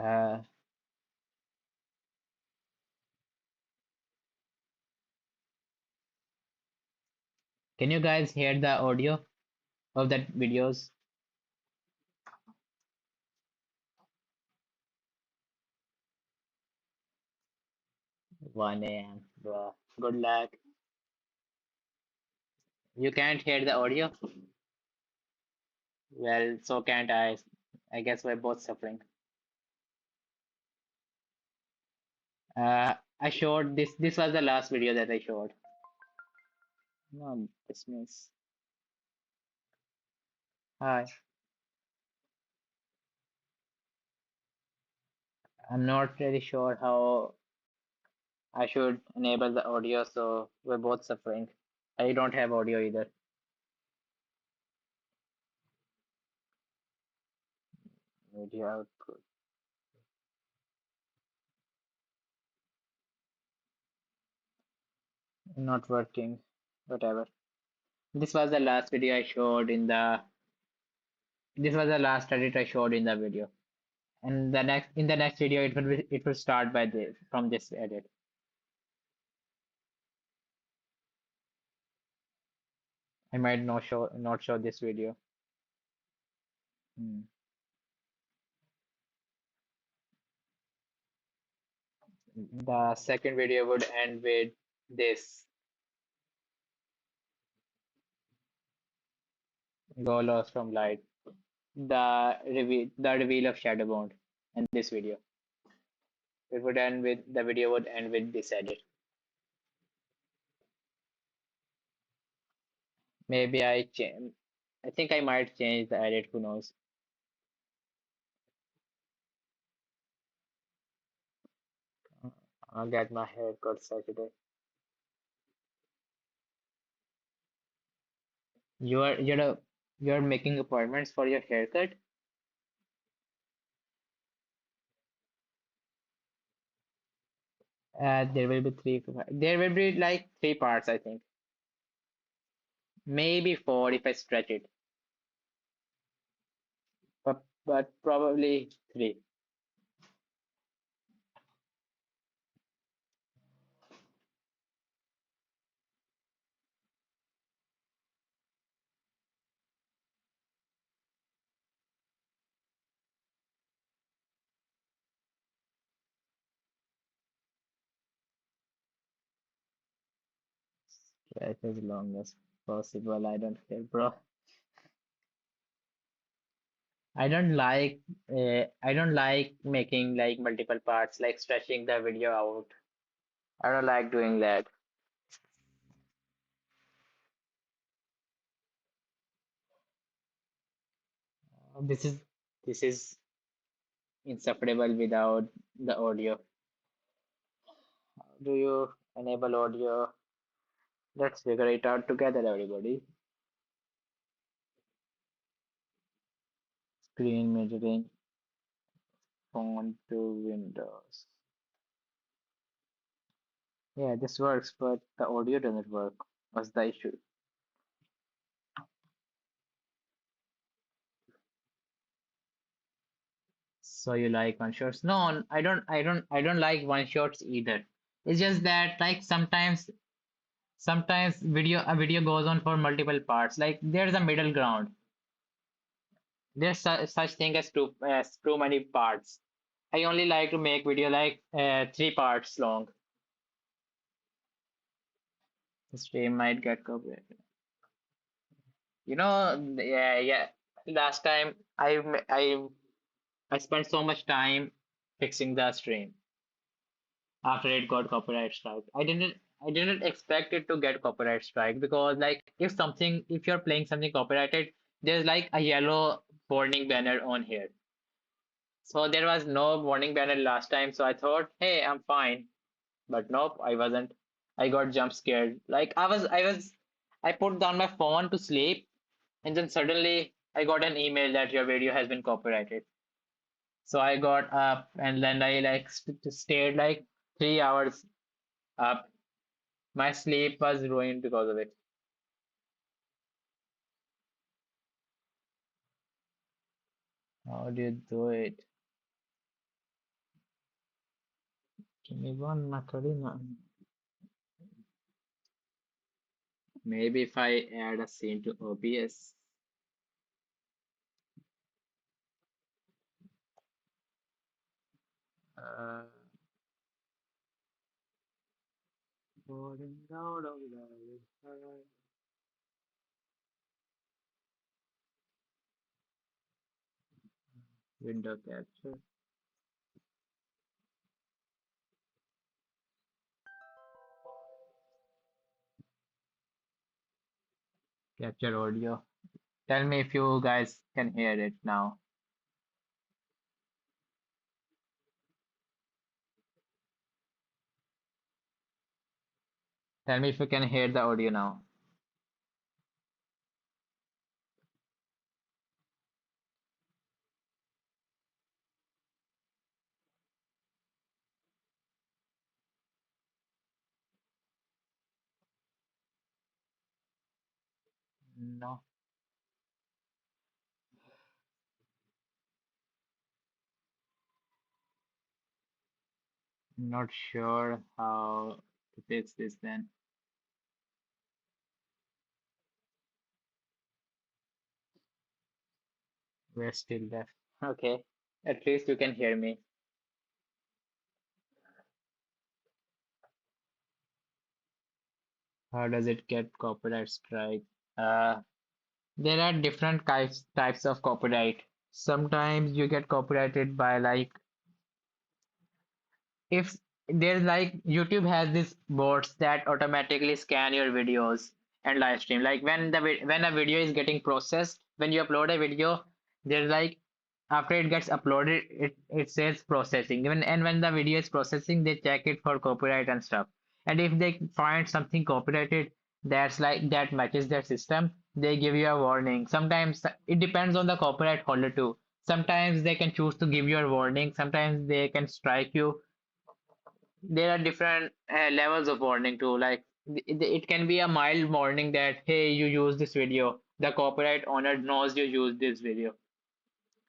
uh can you guys hear the audio of that videos? 1 a.m. Bruh. Good luck. You can't hear the audio? Well, so can't I. I guess we're both suffering. I showed this. This was the last video that I showed. No, dismiss. Hi. I'm not really sure how I should enable the audio, so we're both suffering. I don't have audio either. Video output. Not working. Whatever. This was the last video I showed in the. This was the last edit I showed in the video. And the next video it will start by this from this edit. I might not show this video. Hmm. The second video would end with this go lost from light. The reveal of Shadowbound in this video. It would end with the video would end with this edit. Maybe I think I might change the edit, who knows. I'll get my haircut Saturday. You're making appointments for your haircut? There will be there will be like three parts, I think. Maybe four if I stretch it. But probably three. Stretch as long as possible. I don't care, bro. I don't like making like multiple parts, like stretching the video out. I don't like doing that. This is this is insufferable without the audio. Do you enable audio? Let's figure it out together, everybody. Screen mirroring, phone to Windows. Yeah, this works, but the audio doesn't work. What's the issue? So you like one shots? No, I don't like one shots either. It's just that like sometimes a video goes on for multiple parts. Like there's a middle ground. There's such thing as too many parts. I only like to make video like 3 parts long. The stream might get copyrighted. Yeah. Last time I spent so much time fixing the stream after it got copyright strike. I didn't expect it to get copyright strike because like if you're playing something copyrighted, there's like a yellow warning banner on here. So there was no warning banner last time, so I thought, hey, I'm fine. But nope, I wasn't. I got jump scared. Like I put down my phone to sleep, and then suddenly I got an email that your video has been copyrighted. So I got up and then I like stayed like 3 hours up. My sleep was ruined because of it. How do you do it? Give me one Macarena. Maybe if I add a scene to OBS. Uh, Falling out of love. Window capture. Capture audio. Tell me if you guys can hear it now. Tell me if you can hear the audio now. No, not sure how to fix this then. We're still left. Okay, at least you can hear me. How does it get copyright strike? Uh, there are different types of copyright. Sometimes you get copyrighted by like if there's like YouTube has these bots that automatically scan your videos and live stream. Like when a video is getting processed, when you upload a video, there's like after it gets uploaded, it says processing. When the video is processing, they check it for copyright and stuff. And if they find something copyrighted that matches their system, they give you a warning. Sometimes it depends on the copyright holder too. Sometimes they can choose to give you a warning. Sometimes they can strike you. There are different levels of warning too. Like it can be a mild warning that hey, you use this video. The copyright owner knows you use this video.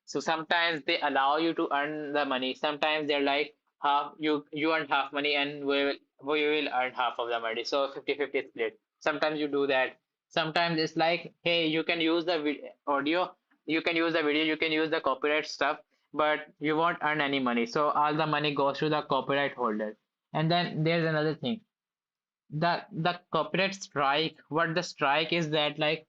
So sometimes they allow you to earn the money. Sometimes they're like half you earn half money and we will earn half of the money. So 50-50 split. Sometimes you do that. Sometimes it's like hey, you can use the audio, you can use the video, you can use the copyright stuff, but you won't earn any money. So all the money goes to the copyright holder. And then there's another thing. The copyright strike, what the strike is that like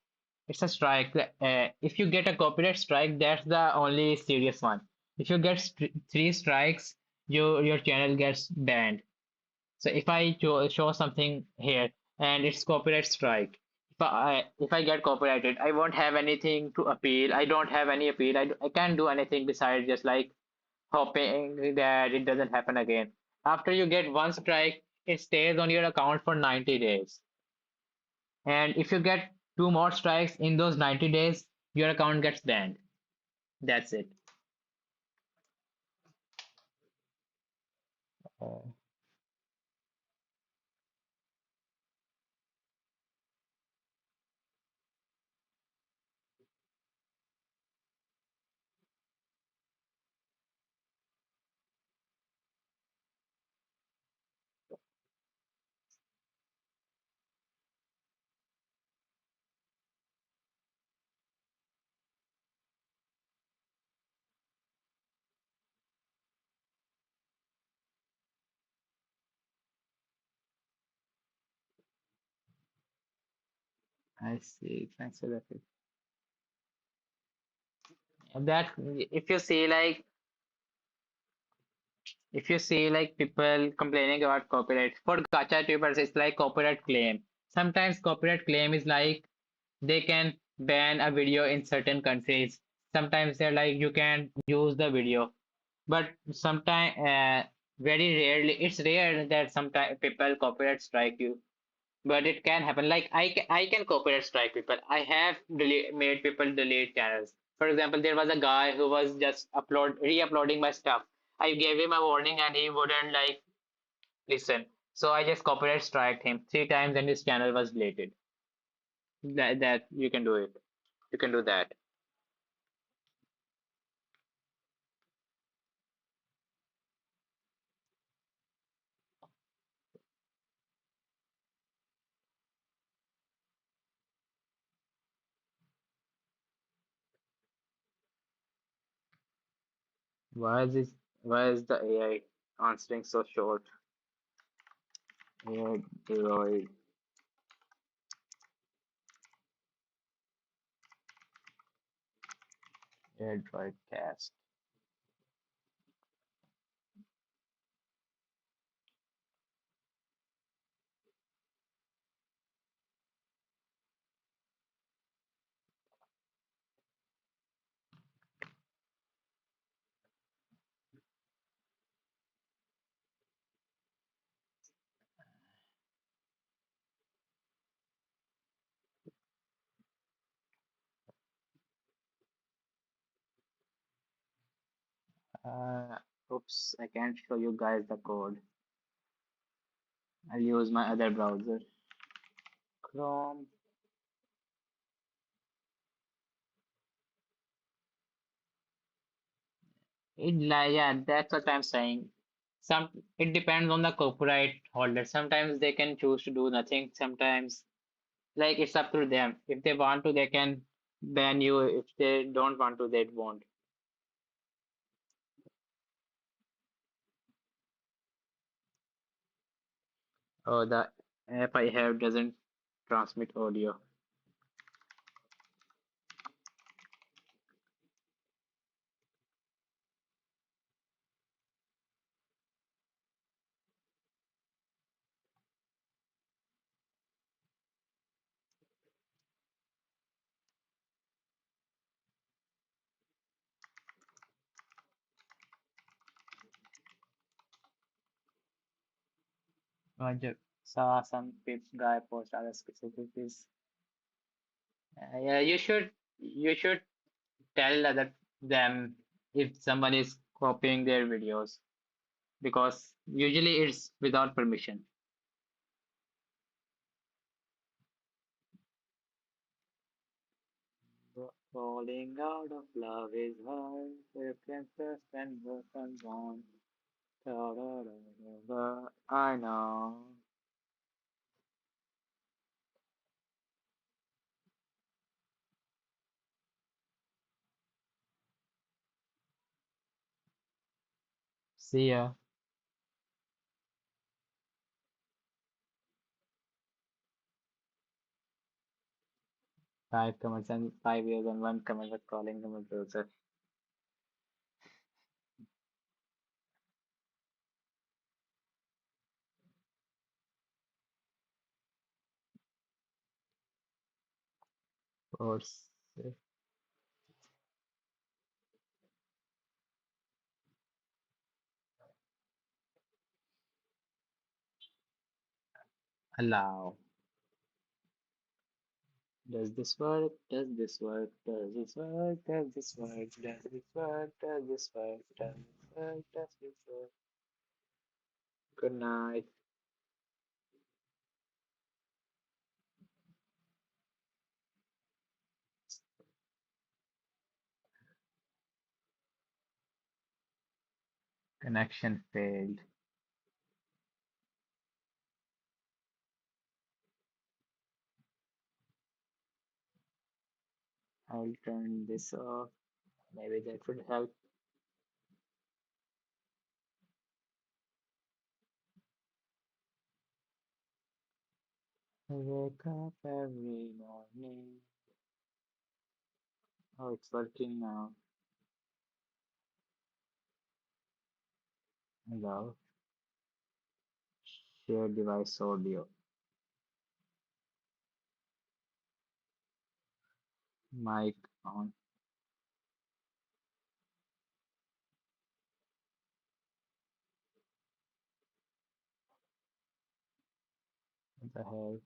It's a strike. If you get a copyright strike, that's the only serious one. If you get three strikes, your channel gets banned. So if I show something here and it's copyright strike, if I get copyrighted, I won't have anything to appeal. I don't have any appeal. I can't do anything besides just like hoping that it doesn't happen again. After you get one strike, it stays on your account for 90 days. And if you get two more strikes in those 90 days, your account gets banned. That's it. Oh, I see. Thanks for that. And that if you see like people complaining about copyright for gacha tubers, it's like copyright claim. Sometimes copyright claim is like they can ban a video in certain countries. Sometimes they're like you can use the video, but sometimes very rarely it's rare that sometimes people copyright strike you. But it can happen. Like I can copyright strike people. I have made people delete channels. For example, there was a guy who was just re-uploading my stuff. I gave him a warning and he wouldn't like listen. So I just copyright striked him three times and his channel was deleted. That you can do it. You can do that. Why is this? Why is the AI answering so short? AI droid, AI droid cast. Uh, Oops, I can't show you guys the code. I'll use my other browser. Chrome. Yeah, that's what I'm saying. It depends on the copyright holder. Sometimes they can choose to do nothing. Sometimes, like it's up to them. If they want to, they can ban you. If they don't want to, they won't. Oh, the app I have doesn't transmit audio. I just saw some guy post other specifics. Yeah, you should tell other them if someone is copying their videos because usually it's without permission. Falling out of love is hard. You can trust and work and on. Ta-da-da-da-da. I know. See ya. Five comments and 5 years and one comment for calling him a browser. Or allow. Does this work? Does this work? Does this work? Does this work? Does this work? Does this work? Does this work? Does this work? Good night. Connection failed. I'll turn this off. Maybe that would help. I wake up every morning. Oh, it's working now. Hello. Share device audio. Mic on. What the hell?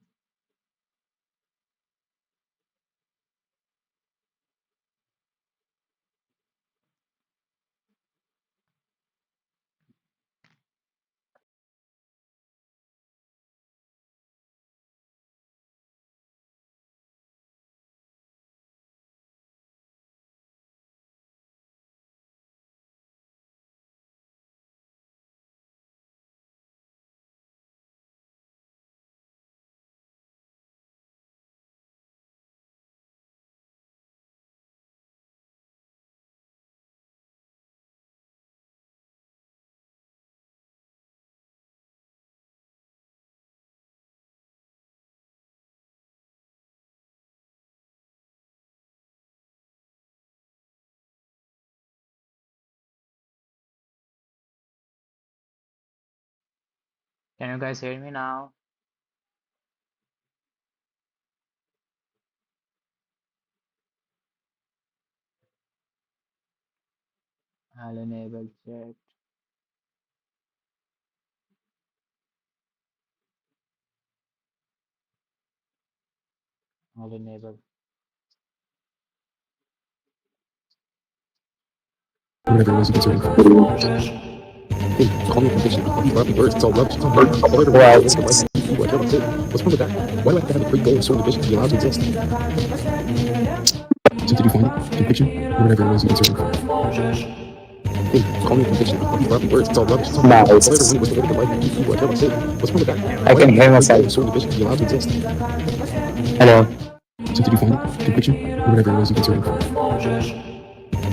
Can you guys hear me now? I'll enable chat. I'll enable. Whatever it was you considered. Hey, call me a conviction. I'll be dropping birds. It's all rubbish. It's all hate. All I ever wanted was to life and people. I care about it. What's wrong with that? Why do I have to have a great goal and sort of vision to be allowed to exist? So did you find it? Conviction? Or whatever it was you considered. Hey, call me a conviction. I'll be dropping birds. It's all rubbish. It's all hate. All I ever wanted was to live a life and people. I care about it. What's wrong with that? I can hear myself. Sort of vision to be allowed to exist. Hello. So did you find it? Conviction? Or whatever it was you considered.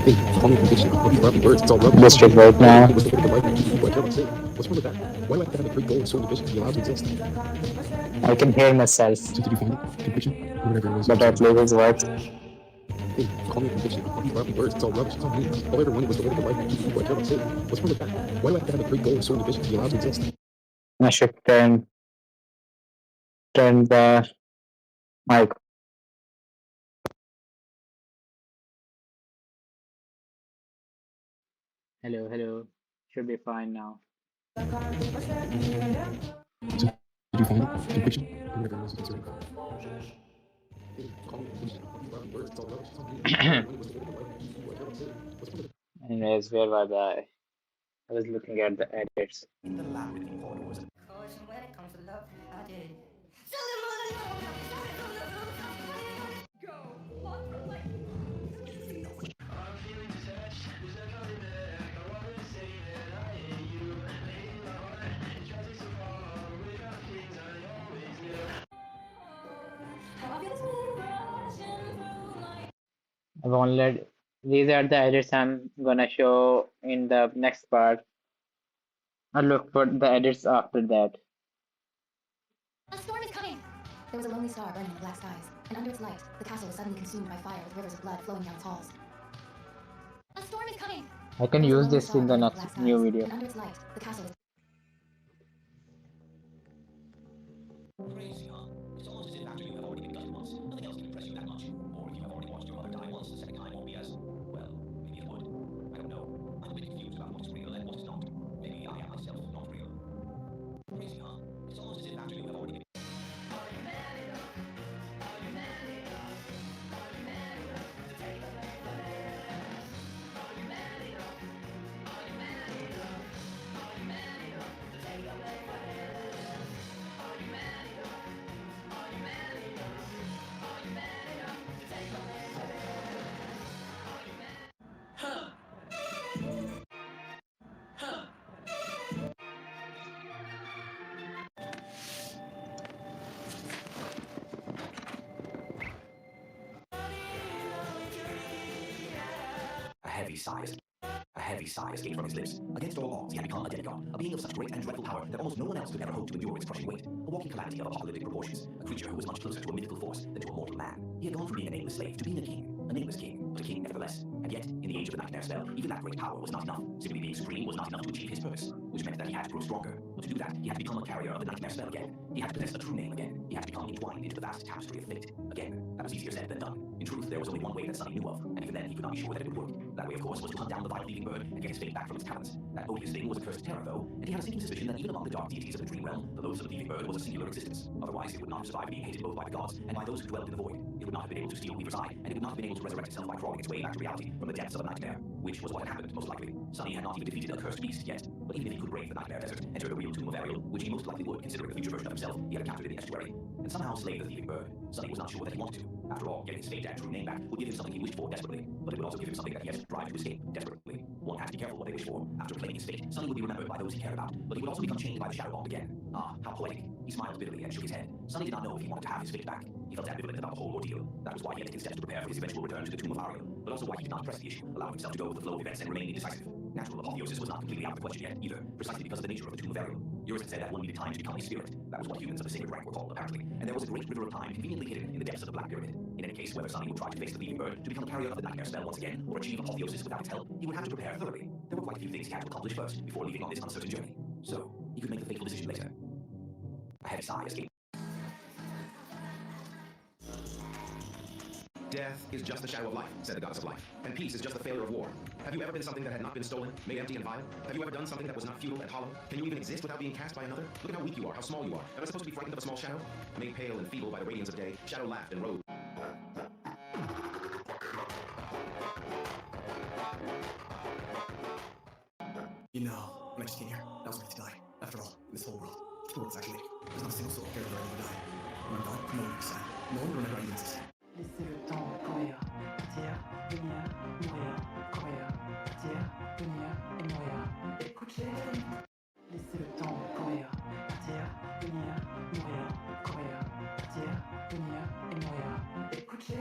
Hey, call me a conviction. I'll be dropping birds. It's all rubbish. District right now. Was to live a life and people. I care about it. What's wrong with that? Why do I have to have a great goal and sort of vision to be allowed to exist? I can hear myself. So did you find it? Conviction? Or whatever it was. But that labels works. Hey, call me a conviction. I'll be dropping birds. It's all rubbish. It's all hate. All I ever wanted was to live a life and people. I care about it. What's wrong with that? Why do I have to have a great goal and sort of vision to be allowed to exist? I should turn the mic. Hello, hello. Should be fine now. So did you find it? Conviction? Or whatever it was. Hey, call me a conviction. I'll be dropping birds. It's all rubbish. It's all hate. All I ever wanted was to live a life and people. I care about it. What's wrong with Anyways, where was I? I was looking at the edits. Cause when it comes to love, I did. Go. Lots of like. I've only these are the edits I'm gonna show in the next part. I'll look for the edits after that. A storm is coming. There was a lonely star burning in the black skies. and under its light, the castle was suddenly consumed by fire with rivers of blood flowing down its halls. A storm is coming! I can There was a use lonely this star in the burning in next black new skies, video. and under its light, the castle was... Crazy, huh? It's almost as if after you have already been gutted once, nothing else can impress you that much. Or if you have already watched your mother die once, the second time won't be as, well, maybe it would. I don't know. I'm a bit confused about what is real and what is not. Maybe I am myself not real. Crazy, huh? It's almost as if after you have already been... A heavy sigh escaped from his lips. Against all odds, he had become a demigod, a being of such great and dreadful power that almost no one else could ever hope to endure its crushing weight. A walking calamity of apocalyptic proportions, a creature who was much closer to a mythical force than to a mortal man. He had gone from being a nameless slave to being a king, but a king nevertheless. And yet, in the age of the nightmare spell, even that great power was not enough. Simply being supreme was not enough to achieve his purpose, which meant that he had to grow stronger. But to do that, he had to become a carrier of the nightmare spell again. He had to possess a true name again. He had to become entwined into the vast tapestry of fate. Again, that was easier said than done. In truth, there was only one way that Sunny knew of, and even then he could not be sure that it would work. That way, of course, was to hunt down the vile leaving bird and get his fate back from its talons. That odious thing was a cursed terror, though, and he had a sinking suspicion that even among the dark deities of the dream realm, the loathsome leaving bird was a singular existence. Otherwise, it would not have survived being hated both by the gods and by those who dwelt in the void. It would not have been able to steal Weaver's eye, and it would not have been able to resurrect itself by crawling its way back to reality from the depths of a nightmare, which was what had happened, most likely. Sunny had not even defeated a cursed beast yet, but even if he could brave the nightmare desert, enter the real tomb of Ariel, which he most likely would, considering the future version of himself he had encountered in the estuary, and somehow slay the thieving bird, Sunny was not sure that he wanted to. After all, getting his fate and true name back would give him something he wished for desperately, but it would also give him something that he had to strive to escape desperately. One had to be careful what they wish for. After claiming his fate, Sunny would be remembered by those he cared about, but he would also become chained by the shadow bond again. Ah, how poetic. He smiled bitterly and shook his head. Sunny did not know if he wanted to have his fate back. He felt ambivalent about the whole ordeal. That was why he had taken steps to prepare for his eventual return to the tomb of Ariel, but also why he did not press the issue, allowing himself to go with the flow of events and remain indecisive. Natural apotheosis was not completely out of the question yet, either, precisely because of the nature of the tomb of Ariel. Eurus had said that one needed time to become a spirit. That was what humans of the sacred rank were called, apparently, and there was a great river of time conveniently hidden in the depths of the Black Pyramid. In any case, whether Sunny would try to face the leaving bird to become a carrier of the nightmare spell once again, or achieve apotheosis without its help, he would have to prepare thoroughly. There were quite a few things he had to accomplish first, before leaving on this uncertain journey. So, he could make the fateful decision later. A heavy sigh escaped. Death is just the shadow of life, said the goddess of life, and peace is just the failure of war. Have you ever been something that had not been stolen, made empty and vile? Have you ever done something that was not futile and hollow? Can you even exist without being cast by another? Look at how weak you are, how small you are. Am I supposed to be frightened of a small shadow? Made pale and feeble by the radiance of day, Shadow laughed and rose. You know, when I just came here, I was ready to die. After all, in this whole world, the world is actually, there's not a single soul cared whether I live or die. When I'm gone, no one will be sad. No one will remember I even existed. Laissez le temps courir, partir, venir, mourir, courir, partir, venir et mourir. Écoutez. Laissez le temps courir, partir, venir, mourir, courir, partir, venir et mourir. Écoutez.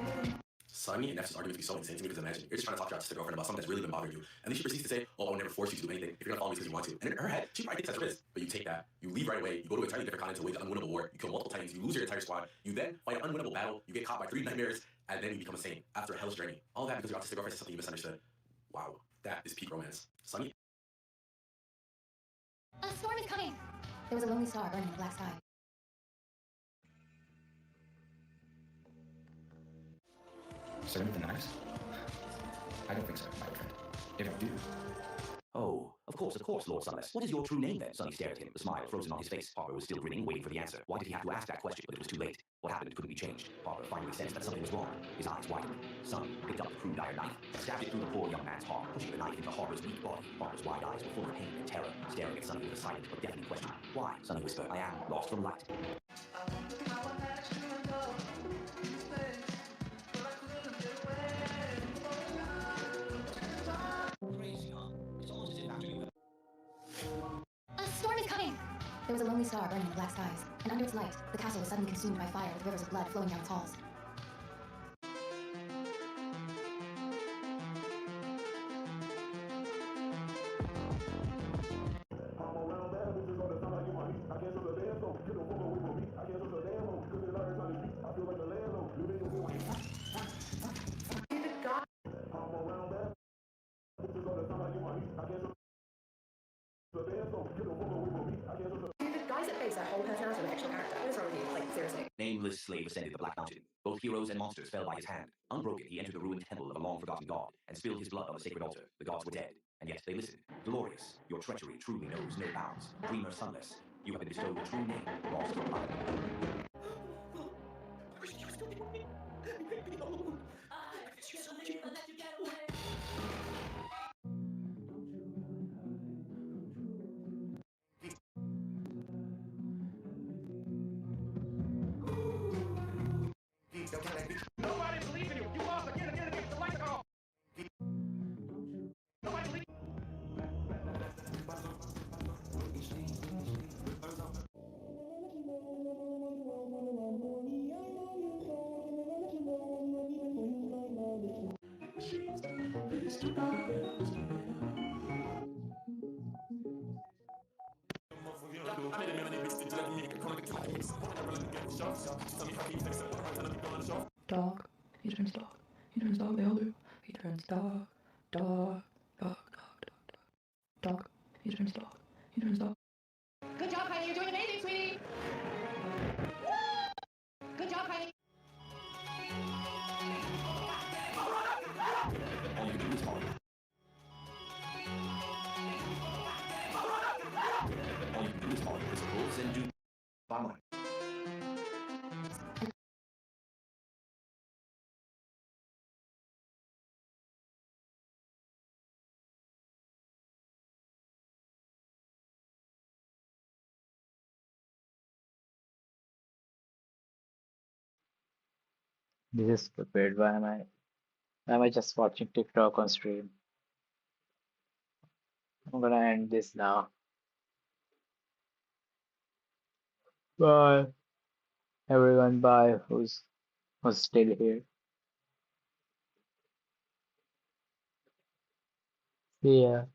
Sunny and Neff's argument can be so insane to me because imagine you're just trying to talk to your autistic girlfriend about something that's really been bothering you, and then she proceeds to say, "Oh, I'll never force you to do anything if you're gonna follow me because you want to." And in her head, she probably thinks that's what it is. But you take that, you leave right away, you go to an entirely different continent to wage an unwinnable war, you kill multiple titans, you lose your entire squad, you then fight an unwinnable battle, you get caught by 3 nightmares, and then you become a saint after a hellish journey. All that because your autistic girlfriend says something you misunderstood. Wow, that is peak romance. Sunny. A storm is coming! There was a lonely star burning in the black sky. Certain the knives? I don't think so, my friend. If I do. Oh, of course, Lord Sunless. What is your true name then? Sunny stared at him, the smile frozen on his face. Harper was still grinning, waiting for the answer. Why did he have to ask that question? But it was too late. What happened couldn't be changed. Harper finally sensed that something was wrong. His eyes widened. Sunny picked up the crude iron knife and stabbed it through the poor young man's heart, pushing the knife into Harper's weak body. Harper's wide eyes were full of pain and terror, staring at Sunny with a silent but deafening question. Why? Sunny whispered, I am lost from light. A storm is coming! There was a lonely star burning in the black skies, and under its light, the castle was suddenly consumed by fire with rivers of blood flowing down its halls. The guys that base their whole personality on a fictional character. What is wrong with you? Like, seriously. Nameless slave ascended the Black Mountain. Both heroes and monsters fell by his hand. Unbroken, he entered the ruined temple of a long-forgotten god and spilled his blood on the sacred altar. The gods were dead, and yet they listened. Glorious, your treachery truly knows no bounds. Dreamer Sunless, you have been bestowed a true name, lost from life. I wish you were still with me. Leave me alone. I miss you so much. Nobody believes in you. You lost again and again against the lights are off. Nobody believes. Dog. He turns dog. He turns dog. They all do. He turns dog. Dog. Dog. Dog. Dog. Dog. He turns dog. He turns dog. Good job, Kylie. You're doing amazing, sweetie. Good job, Kylie. All you can do is follow. All you can do is follow the principles and do. Bottom line. This is stupid. Why am I just watching TikTok on stream? I'm gonna end this now. Bye, everyone. Bye. Who's still here? See ya.